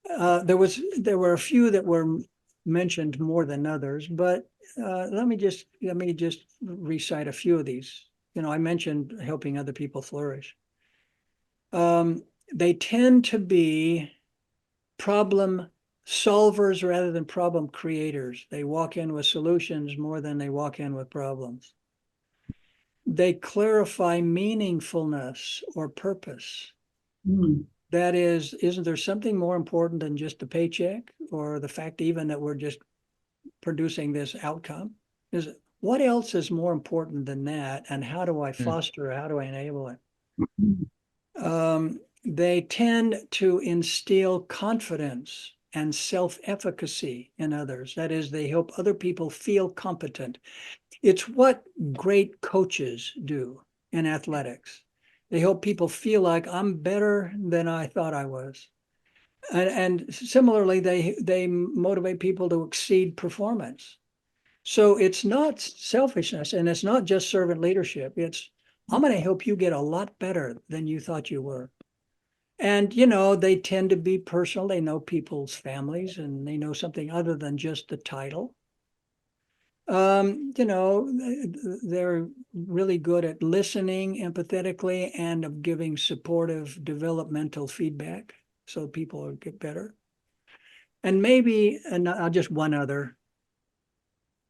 Speaker 2: There were a few that were mentioned more than others, but let me just recite a few of these. I mentioned helping other people flourish. They tend to be problem solvers rather than problem creators. They walk in with solutions more than they walk in with problems. They clarify meaningfulness or purpose. That is, isn't there something more important than just the paycheck, or the fact even that we're just producing this outcome? What else is more important than that? And how do I foster, how do I enable it? They tend to instill confidence and self-efficacy in others. That is, they help other people feel competent. It's what great coaches do in athletics. They help people feel like I'm better than I thought I was. And similarly, they motivate people to exceed performance. So it's not selfishness, and it's not just servant leadership. It's, I'm going to help you get a lot better than you thought you were. And, they tend to be personal. They know people's families, and they know something other than just the title. They're really good at listening empathetically and of giving supportive developmental feedback so people get better. And maybe, and just one other,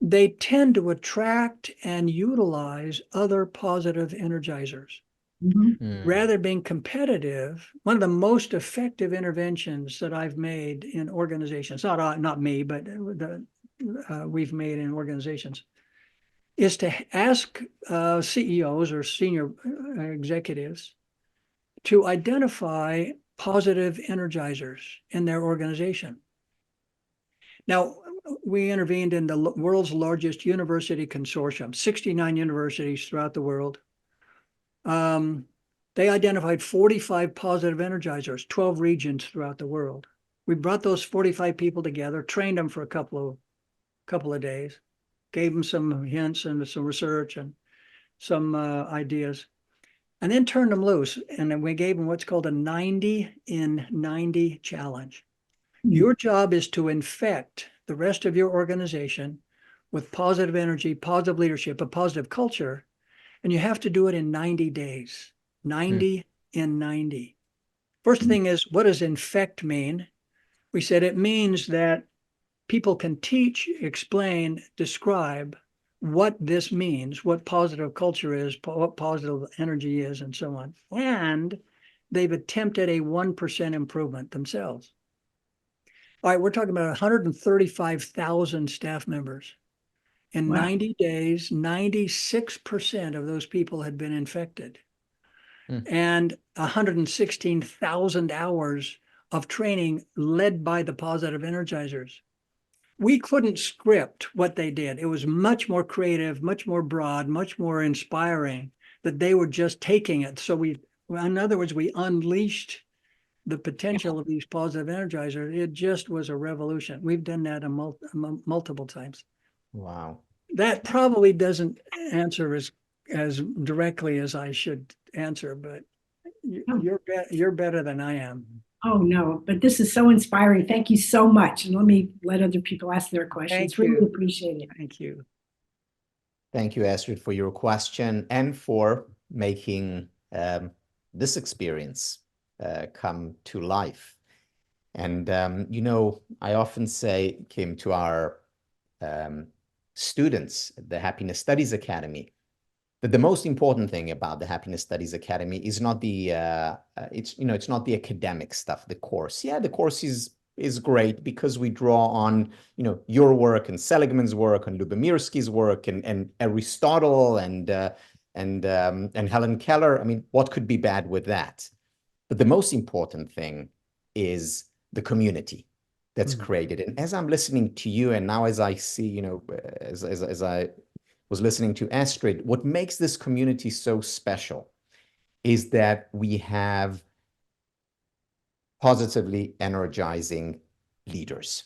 Speaker 2: they tend to attract and utilize other positive energizers. Rather than being competitive. One of the most effective interventions that I've made in organizations, not me, but we've made in organizations, is to ask CEOs or senior executives to identify positive energizers in their organization. Now, we intervened in the world's largest university consortium, 69 universities throughout the world. They identified 45 positive energizers, 12 regions throughout the world. We brought those 45 people together, trained them for a couple of days, gave them some hints and some research and some ideas, and then turned them loose. And then we gave them what's called a 90 in 90 challenge. Your job is to infect the rest of your organization with positive energy, positive leadership, a positive culture, And you have to do it in 90 days. 90 in 90. First thing is, what does infect mean? We said it means that people can teach, explain, describe what this means, what positive culture is, what positive energy is, and so on. And they've attempted a 1% improvement themselves. All right, we're talking about 135,000 staff members. In
Speaker 5: Wow.
Speaker 2: 90 days, 96% of those people had been infected. And 116,000 hours of training led by the positive energizers. We couldn't script what they did. It was much more creative, much more broad, much more inspiring that they were just taking it. So in other words, we unleashed the potential of these positive energizers. It just was a revolution. We've done that multiple times.
Speaker 1: Wow.
Speaker 2: That probably doesn't answer as directly as I should answer, but you're better than I am.
Speaker 5: Oh, no, but this is so inspiring. Thank you so much. And let me let other people ask their questions.
Speaker 2: Thank you.
Speaker 5: Really appreciate it.
Speaker 2: Thank you.
Speaker 1: Thank you, Astrid, for your question and for making this experience come to life. And, I often say, Kim, to our students at the Happiness Studies Academy, that the most important thing about the Happiness Studies Academy is not the it's not the academic stuff, the course. Yeah, the course is great because we draw on your work and Seligman's work and Lubomirski's work and Aristotle and Helen Keller. I mean, what could be bad with that? But the most important thing is the community that's created. And as I'm listening to you, and now as I see, as I was listening to Astrid, what makes this community so special is that we have positively energizing leaders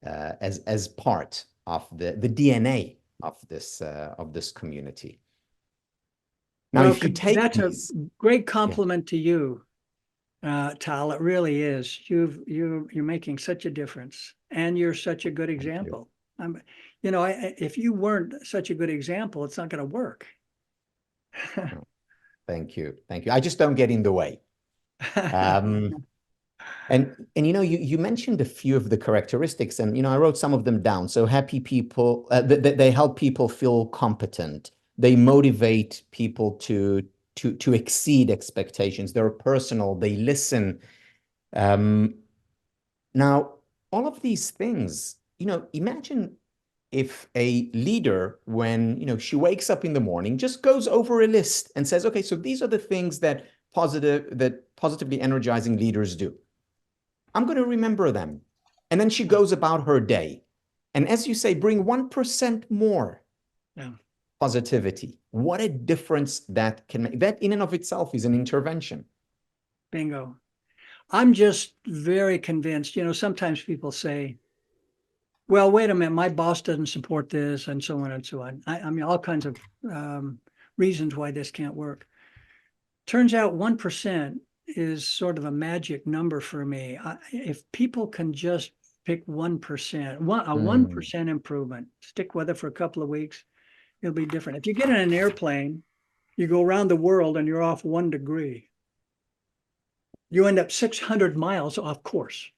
Speaker 1: as part of the DNA of this community. Now,
Speaker 2: well,
Speaker 1: if you take
Speaker 2: that's
Speaker 1: these,
Speaker 2: a great compliment to you, Tal. It really is. You're making such a difference, and you're such a good example. If you weren't such a good example, it's not going to work.
Speaker 1: Thank you. I just don't get in the way. And you mentioned a few of the characteristics, and I wrote some of them down. So happy people, they help people feel competent. They motivate people to exceed expectations. They're personal. They listen. Now, all of these things, imagine if a leader, when she wakes up in the morning, just goes over a list and says, okay, so these are the things that positively energizing leaders do. I'm going to remember them. And then she goes about her day. And as you say, bring 1% more positivity. What a difference that can make. That in and of itself is an intervention.
Speaker 2: Bingo. I'm just very convinced. Sometimes people say, well, wait a minute, my boss doesn't support this, and so on and so on. I mean, all kinds of reasons why this can't work. Turns out 1% is sort of a magic number for me. If people can just pick 1%, 1% improvement, stick with it for a couple of weeks, it'll be different. If you get in an airplane, you go around the world and you're off 1 degree. You end up 600 miles off course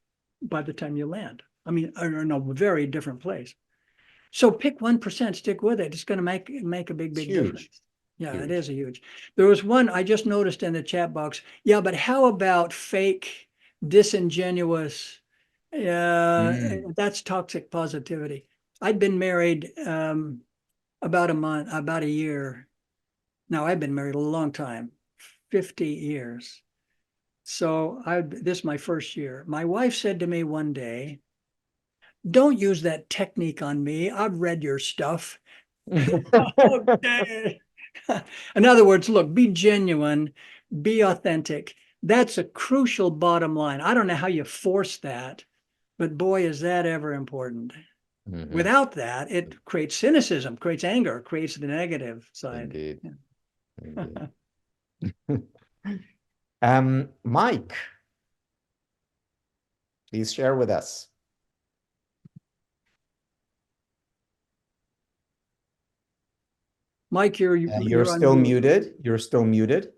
Speaker 2: by the time you land. I mean, in a very different place. So pick 1%, stick with it. It's going to make a big difference. Yeah, huge. It is a huge. There was one I just noticed in the chat box. Yeah, but how about fake, disingenuous? That's toxic positivity. I'd been married about a year. Now I've been married a long time, 50 years. So this is my first year. My wife said to me one day, don't use that technique on me. I've read your stuff. Okay. In other words, look, be genuine, be authentic. That's a crucial bottom line. I don't know how you force that, but boy, is that ever important. Without that, it creates cynicism, creates anger, creates the negative side.
Speaker 1: Indeed. Yeah. Indeed. Mike, please share with us.
Speaker 2: Mike, you're
Speaker 1: still
Speaker 2: on mute.
Speaker 1: muted. You're still muted.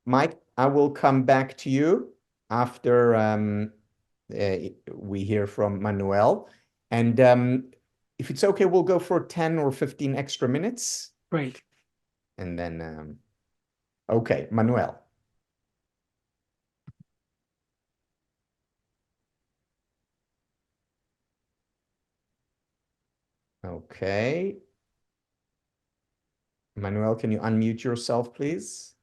Speaker 1: Mike, I will come back to you after we hear from Manuel. And if it's okay, we'll go for 10 or 15 extra minutes.
Speaker 2: Great.
Speaker 1: And then, okay, Manuel. Okay. Manuel, can you unmute yourself, please?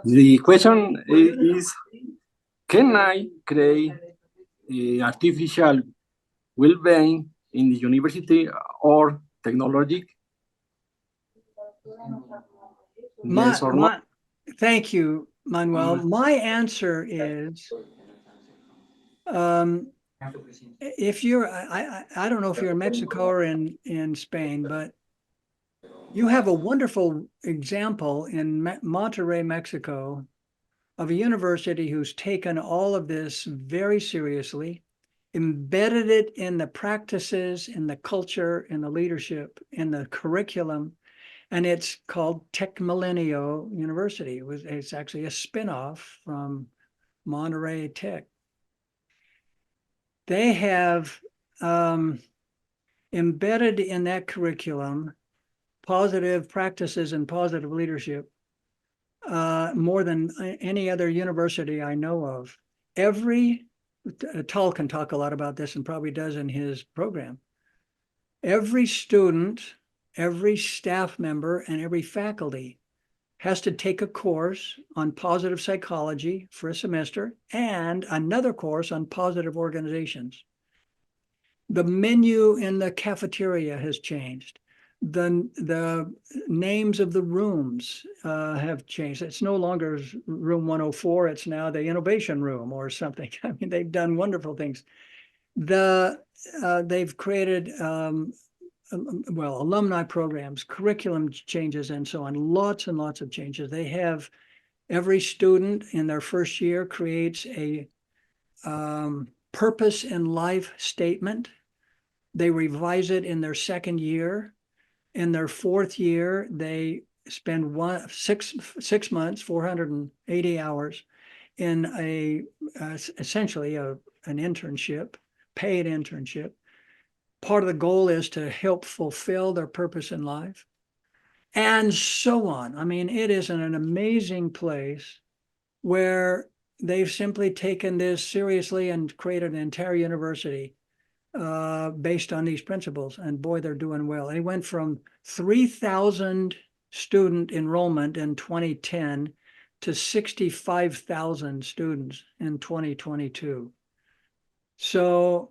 Speaker 6: The question is, can I create artificial well-being in the university or technology? Yes or no?
Speaker 2: Thank you, Manuel. My answer is, if you're, I don't know if you're in Mexico or in Spain, but you have a wonderful example in Monterrey, Mexico, of a university who's taken all of this very seriously, embedded it in the practices, in the culture, in the leadership, in the curriculum, and it's called Tech Milenio University. It's actually a spinoff from Monterey Tech. They have embedded in that curriculum positive practices and positive leadership more than any other university I know of. Tal can talk a lot about this and probably does in his program. Every student, every staff member, and every faculty has to take a course on positive psychology for a semester and another course on positive organizations. The menu in the cafeteria has changed. The names of the rooms have changed. It's no longer room 104, it's now the innovation room or something. I mean, they've done wonderful things. They've created alumni programs, curriculum changes, and so on. Lots and lots of changes. They have every student in their first year creates a purpose in life statement. They revise it in their second year. In their fourth year, they spend 6 months, 480 hours in essentially an internship, paid internship. Part of the goal is to help fulfill their purpose in life, and so on. I mean, it is an amazing place where they've simply taken this seriously and created an entire university based on these principles. And boy, they're doing well. They went from 3,000 student enrollment in 2010 to 65,000 students in 2022. So,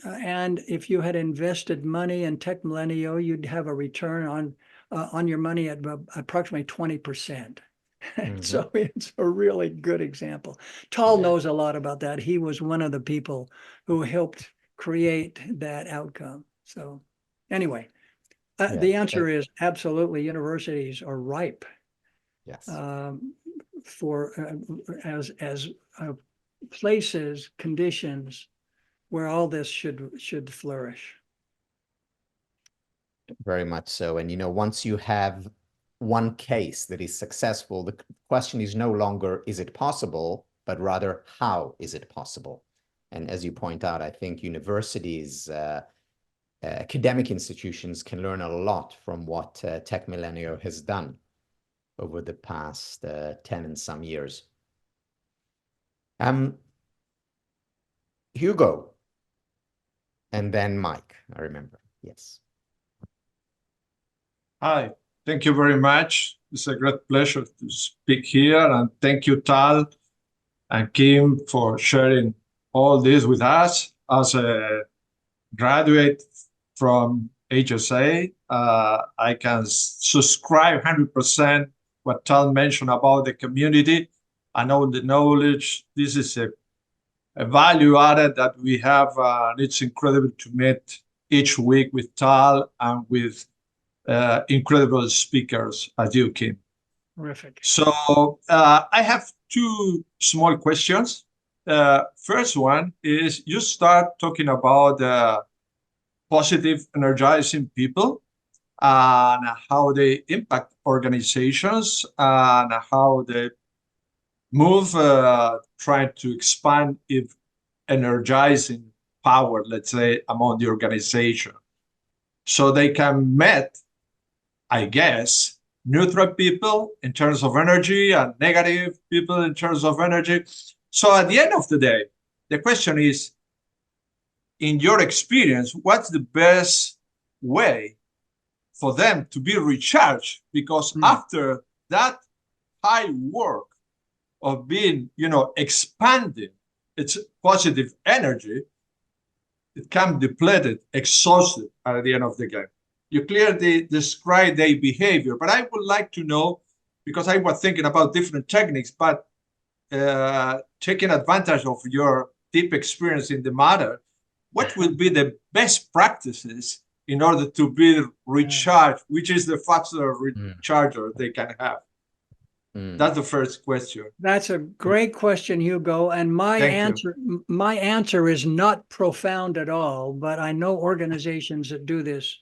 Speaker 2: and if you had invested money in Tech Milenio, you'd have a return on your money at approximately 20%. Mm-hmm. So it's a really good example. Tal knows a lot about that. He was one of the people who helped create that outcome. So anyway, the answer is absolutely universities are ripe.
Speaker 1: Yes.
Speaker 2: For as places, conditions where all this should flourish.
Speaker 1: Very much so. And, once you have one case that is successful, the question is no longer, is it possible, but rather, how is it possible? And as you point out, I think universities, academic institutions can learn a lot from what Tech Milenio has done over the past 10 and some years. Hugo, and then Mike, I remember. Yes.
Speaker 7: Hi, thank you very much. It's a great pleasure to speak here. And thank you, Tal and Kim, for sharing all this with us. As a graduate from HSA, I can subscribe 100% what Tal mentioned about the community. I know the knowledge. This is a value added that we have. And it's incredible to meet each week with Tal and with incredible speakers as you, Kim.
Speaker 2: Terrific.
Speaker 7: So I have two small questions. First one is you start talking about positive, energizing people and how they impact organizations and how they move, trying to expand if energizing power, let's say, among the organization. So they can meet, I guess, neutral people in terms of energy and negative people in terms of energy. So at the end of the day, the question is, in your experience, what's the best way for them to be recharged? Because after that high work of being, expanding its positive energy, it can be depleted, exhausted at the end of the game. You clearly describe their behavior, but I would like to know, because I was thinking about different techniques, but taking advantage of your deep experience in the matter, what will be the best practices in order to be recharged, which is the faster recharger they can have? That's the first question.
Speaker 2: That's a great question, Hugo. And my answer is not profound at all, but I know organizations that do this.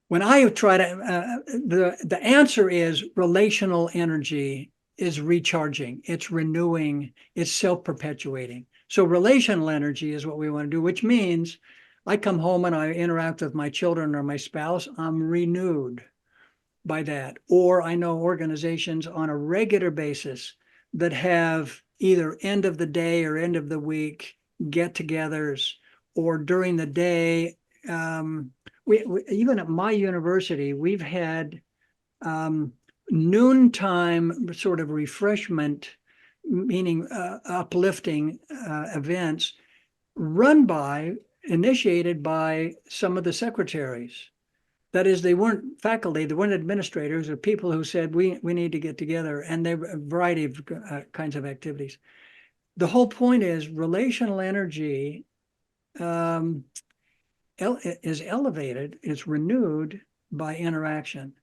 Speaker 2: When I try to, the answer is relational energy is recharging, it's renewing, it's self-perpetuating. So relational energy is what we want to do, which means I come home and I interact with my children or my spouse, I'm renewed by that. Or I know organizations on a regular basis that have either end of the day or end of the week get-togethers, or during the day. We even at my university, we've had noontime sort of refreshment, meaning uplifting events initiated by some of the secretaries. That is, they weren't faculty, they weren't administrators, or people who said, we need to get together, and there were a variety of kinds of activities. The whole point is relational energy is elevated, it's renewed by interaction.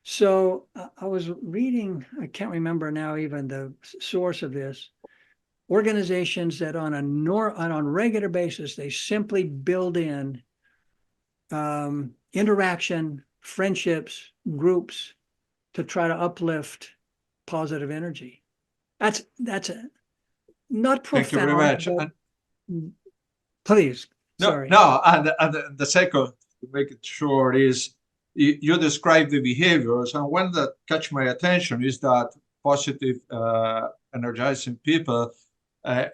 Speaker 2: So I was reading, I can't remember now even the source of this, organizations that on a regular basis, they simply build in interaction, friendships, groups to try to uplift positive energy. That's not profound.
Speaker 7: Thank you very much.
Speaker 2: Please.
Speaker 7: No, and the second, to make it short, is you describe the behaviors, and one that catch my attention is that positive, energizing people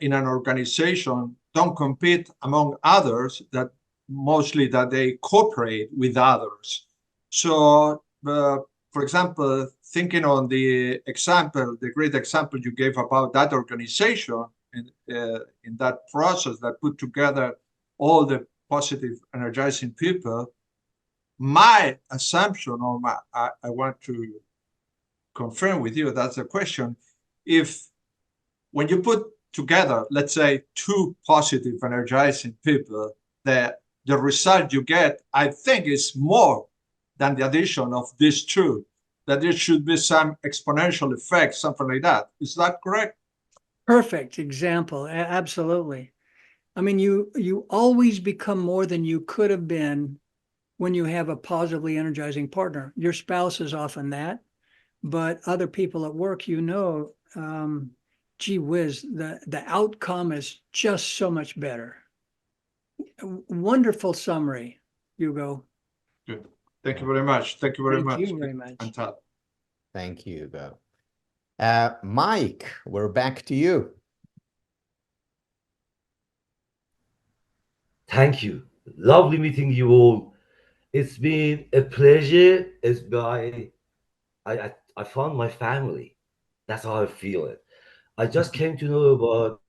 Speaker 7: in an organization don't compete among others, that mostly that they cooperate with others. So, for example, thinking on the great example you gave about that organization in that process that put together all the positive, energizing people, my assumption, or I want to confirm with you, that's the question, if when you put together, let's say, two positive, energizing people, the result you get, I think, is more than the addition of these two, that there should be some exponential effect, something like that. Is that correct?
Speaker 2: Perfect example, absolutely. I mean, you always become more than you could have been when you have a positively energizing partner. Your spouse is often that, but other people at work, gee whiz, the outcome is just so much better. Wonderful summary, Hugo.
Speaker 7: Good. Thank you very much. Thank you very much.
Speaker 2: Thank you very much.
Speaker 1: Thank you, Hugo. Mike, we're back to you.
Speaker 8: Thank you. Lovely meeting you all. It's been a pleasure. I found my family. That's how I feel it. I just came to know about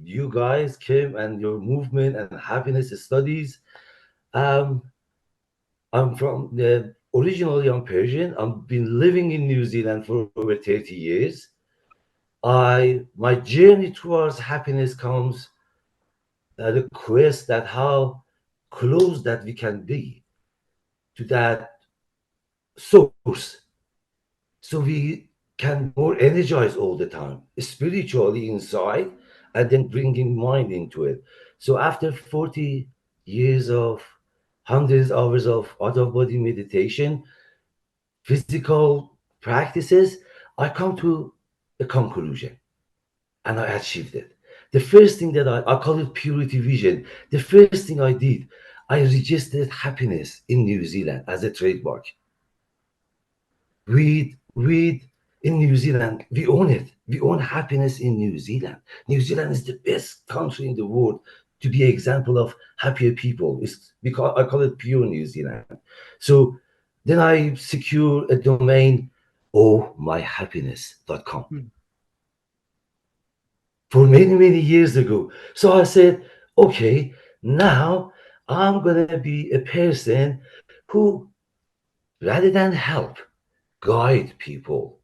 Speaker 8: you guys, Kim, and your movement and happiness studies. I'm originally I'm Persian. I've been living in New Zealand for over 30 years. My journey towards happiness comes the quest that how close that we can be to that source. So we can more energize all the time, spiritually inside, and then bringing mind into it. So after 40 years of hundreds of hours of out of body meditation, physical practices, I come to a conclusion and I achieved it. The first thing that I call it purity vision. The first thing I did, I registered happiness in New Zealand as a trademark. We in New Zealand, we own it. We own happiness in New Zealand. New Zealand is the best country in the world to be an example of happier people. It's because I call it pure New Zealand. So then I secure a domain, ohmyhappiness.com. For many, many years ago. So I said, okay, now I'm going to be a person who, rather than help, guide people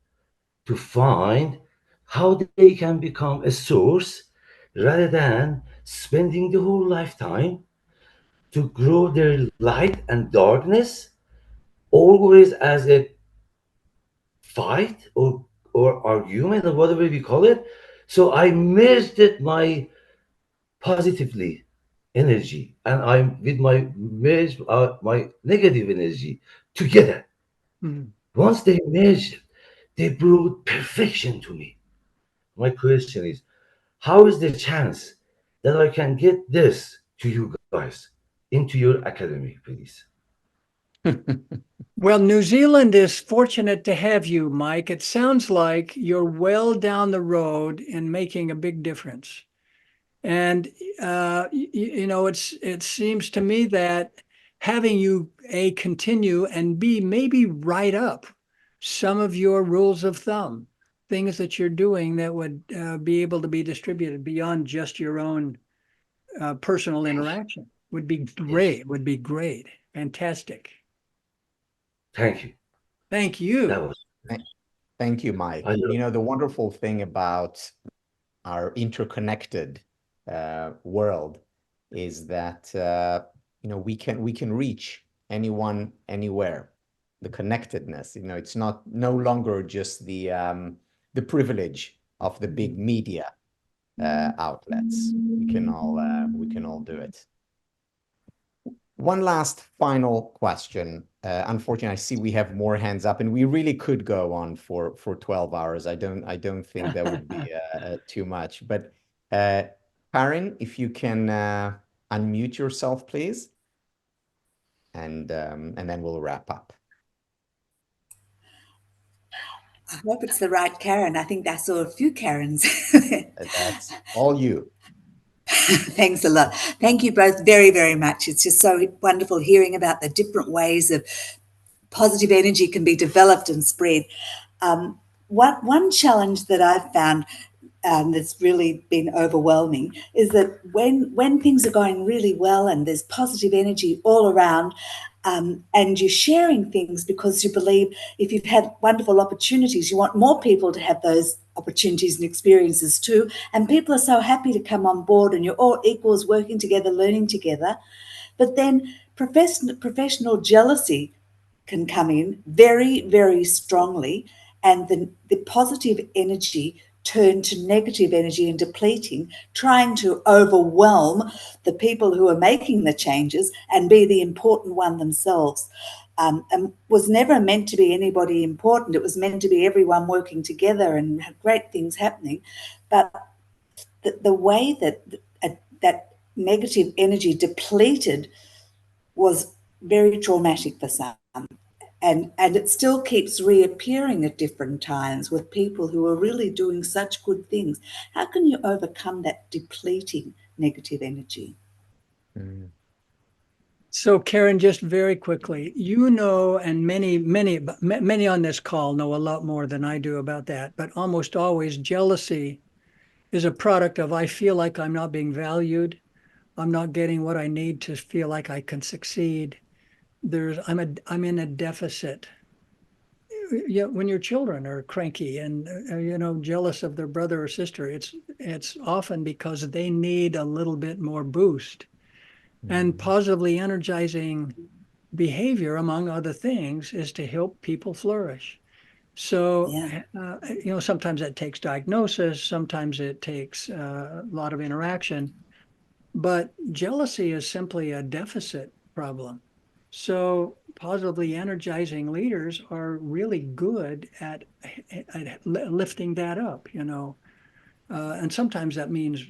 Speaker 8: to find how they can become a source rather than spending the whole lifetime to grow their light and darkness always as a fight or argument or whatever we call it. So I merged my positively energy and I'm with my merge my negative energy together. Once they merged, they brought perfection to me. My question is, how is the chance that I can get this to you guys into your academy, please?
Speaker 2: Well, New Zealand is fortunate to have you, Mike. It sounds like you're well down the road in making a big difference. And it seems to me that having you A, continue, and B, maybe write up some of your rules of thumb, things that you're doing that would be able to be distributed beyond just your own personal interaction would be great.
Speaker 8: Yes.
Speaker 2: Would be great. Fantastic.
Speaker 8: Thank you.
Speaker 2: Thank you.
Speaker 8: That was.
Speaker 1: Thank you, Mike. The wonderful thing about our interconnected world is that we can reach anyone anywhere. The connectedness, it's no longer just the privilege of the big media outlets. We can all do it. One last final question. Unfortunately, I see we have more hands up, and we really could go on for 12 hours. I don't think that would be too much. But Karen, if you can unmute yourself, please, and then we'll wrap up.
Speaker 9: I hope it's the right Karen. I think I saw a few Karens.
Speaker 1: That's all you.
Speaker 9: Thanks a lot. Thank you both very, very much. It's just so wonderful hearing about the different ways of positive energy can be developed and spread. One challenge that I've found that's really been overwhelming is that when things are going really well and there's positive energy all around, and you're sharing things because you believe if you've had wonderful opportunities, you want more people to have those opportunities and experiences too. And people are so happy to come on board and you're all equals working together, learning together. But then professional jealousy can come in very, very strongly, and the positive energy turn to negative energy and depleting, trying to overwhelm the people who are making the changes and be the important one themselves. And was never meant to be anybody important. It was meant to be everyone working together and great things happening. But the way that negative energy depleted was very traumatic for some. And it still keeps reappearing at different times with people who are really doing such good things. How can you overcome that depleting negative energy?
Speaker 2: So Karen, just very quickly, and many on this call know a lot more than I do about that, but almost always jealousy is a product of I feel like I'm not being valued. I'm not getting what I need to feel like I can succeed. I'm in a deficit. Yeah, when your children are cranky and jealous of their brother or sister, it's often because they need a little bit more boost. And positively energizing behavior, among other things, is to help people flourish. So,
Speaker 9: Yeah.
Speaker 2: Sometimes that takes diagnosis, sometimes it takes a lot of interaction, but jealousy is simply a deficit problem. So positively energizing leaders are really good at lifting that up, and sometimes that means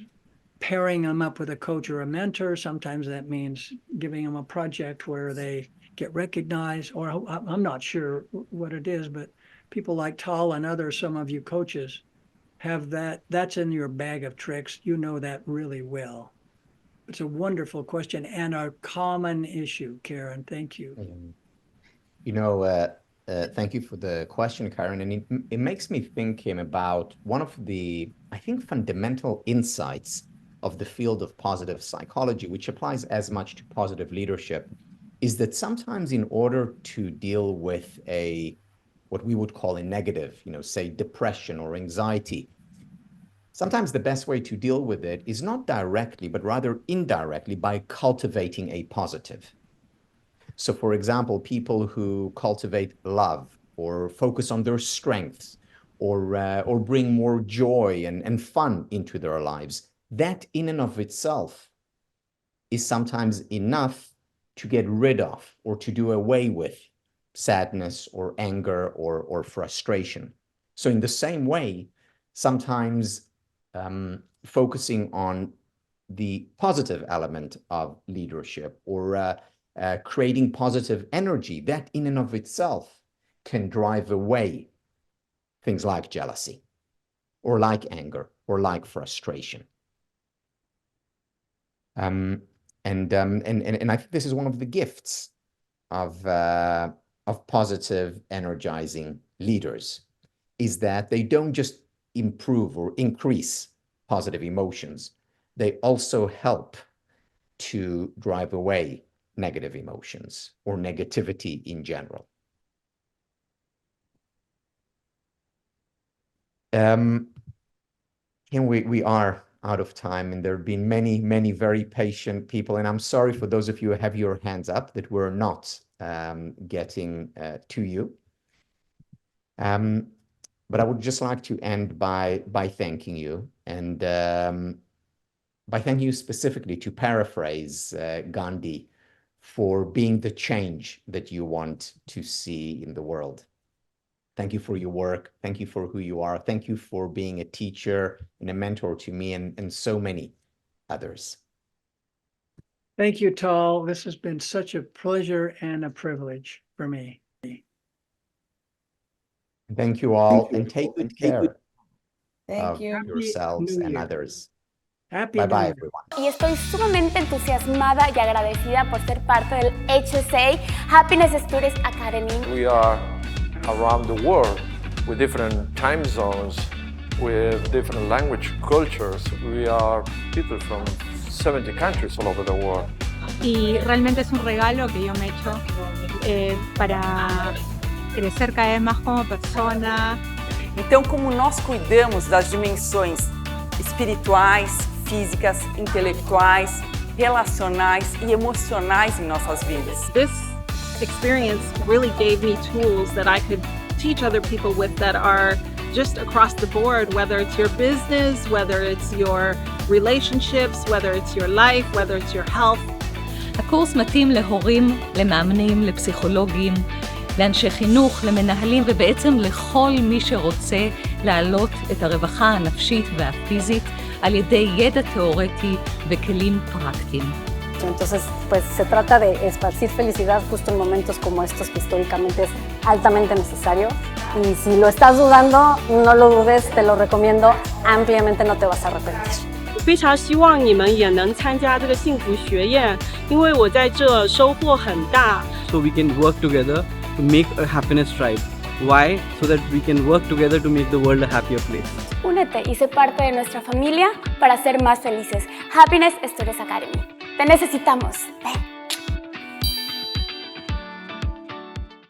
Speaker 2: pairing them up with a coach or a mentor. Sometimes that means giving them a project where they get recognized, or I'm not sure what it is, but people like Tal and others, some of you coaches have that. That's in your bag of tricks. You know that really well. It's a wonderful question and a common issue, Karen. Thank you.
Speaker 1: Thank you for the question, Karen. And it makes me thinking about one of the, I think, fundamental insights of the field of positive psychology, which applies as much to positive leadership, is that sometimes in order to deal with what we would call a negative, say depression or anxiety, sometimes the best way to deal with it is not directly, but rather indirectly by cultivating a positive. So, for example, people who cultivate love or focus on their strengths or bring more joy and fun into their lives, that in and of itself is sometimes enough to get rid of or to do away with sadness or anger or frustration. So in the same way, sometimes focusing on the positive element of leadership or creating positive energy, that in and of itself can drive away things like jealousy or like anger or like frustration. And I think this is one of the gifts of positive, energizing leaders, is that they don't just improve or increase positive emotions, they also help to drive away negative emotions or negativity in general. We are out of time, and there have been many, many very patient people, and I'm sorry for those of you who have your hands up that we're not getting to you. But I would just like to end by thanking you, and by thanking you specifically, to paraphrase Gandhi, for being the change that you want to see in the world. Thank you for your work. Thank you for who you are. Thank you for being a teacher and a mentor to me and so many others.
Speaker 2: Thank you, Tal. This has been such a pleasure and a privilege for me.
Speaker 1: Thank you all, and take good care
Speaker 9: Thank you.
Speaker 1: of yourselves and others.
Speaker 2: Happy
Speaker 1: Bye-bye,
Speaker 2: New Year.
Speaker 1: everyone.
Speaker 10: Y estoy sumamente entusiasmada y agradecida por ser parte del HSA Happiness Studies Academy.
Speaker 11: We are around the world with different time zones, with different language cultures. We are people from 70 countries all over the world.
Speaker 12: Y realmente es un regalo que yo me he hecho para crescer cada vez más como persona.
Speaker 13: Então, como nós cuidamos das dimensões espirituais, físicas, intelectuais, relacionais e emocionais em nossas vidas.
Speaker 12: This experience really gave me tools that I could teach other people with that are just across the board, whether it's your business, whether it's your relationships, whether it's your life, whether it's your health.
Speaker 14: הקורס מתאים להורים, למאמנים, לפסיכולוגים, לאנשי חינוך, למנהלים ובעצם לכל מי שרוצה להעלות את הרווחה הנפשית והפיזית על ידי ידע תיאורטי וכלים פרקטיים.
Speaker 10: Entonces, pues se trata de esparcir felicidad justo en momentos como estos que históricamente es altamente necesario. Y si lo estás dudando, no lo dudes, te lo recomiendo ampliamente, no te vas a arrepentir.
Speaker 15: 非常希望你们也能参加这个幸福学院，因为我在这收获很大。
Speaker 16: So we can work together to make a happiness tribe. Why? So that we can work together to make the world a happier place.
Speaker 10: Únete y sé parte de nuestra familia para ser más felices. Happiness Studies Academy. Te necesitamos. Ven.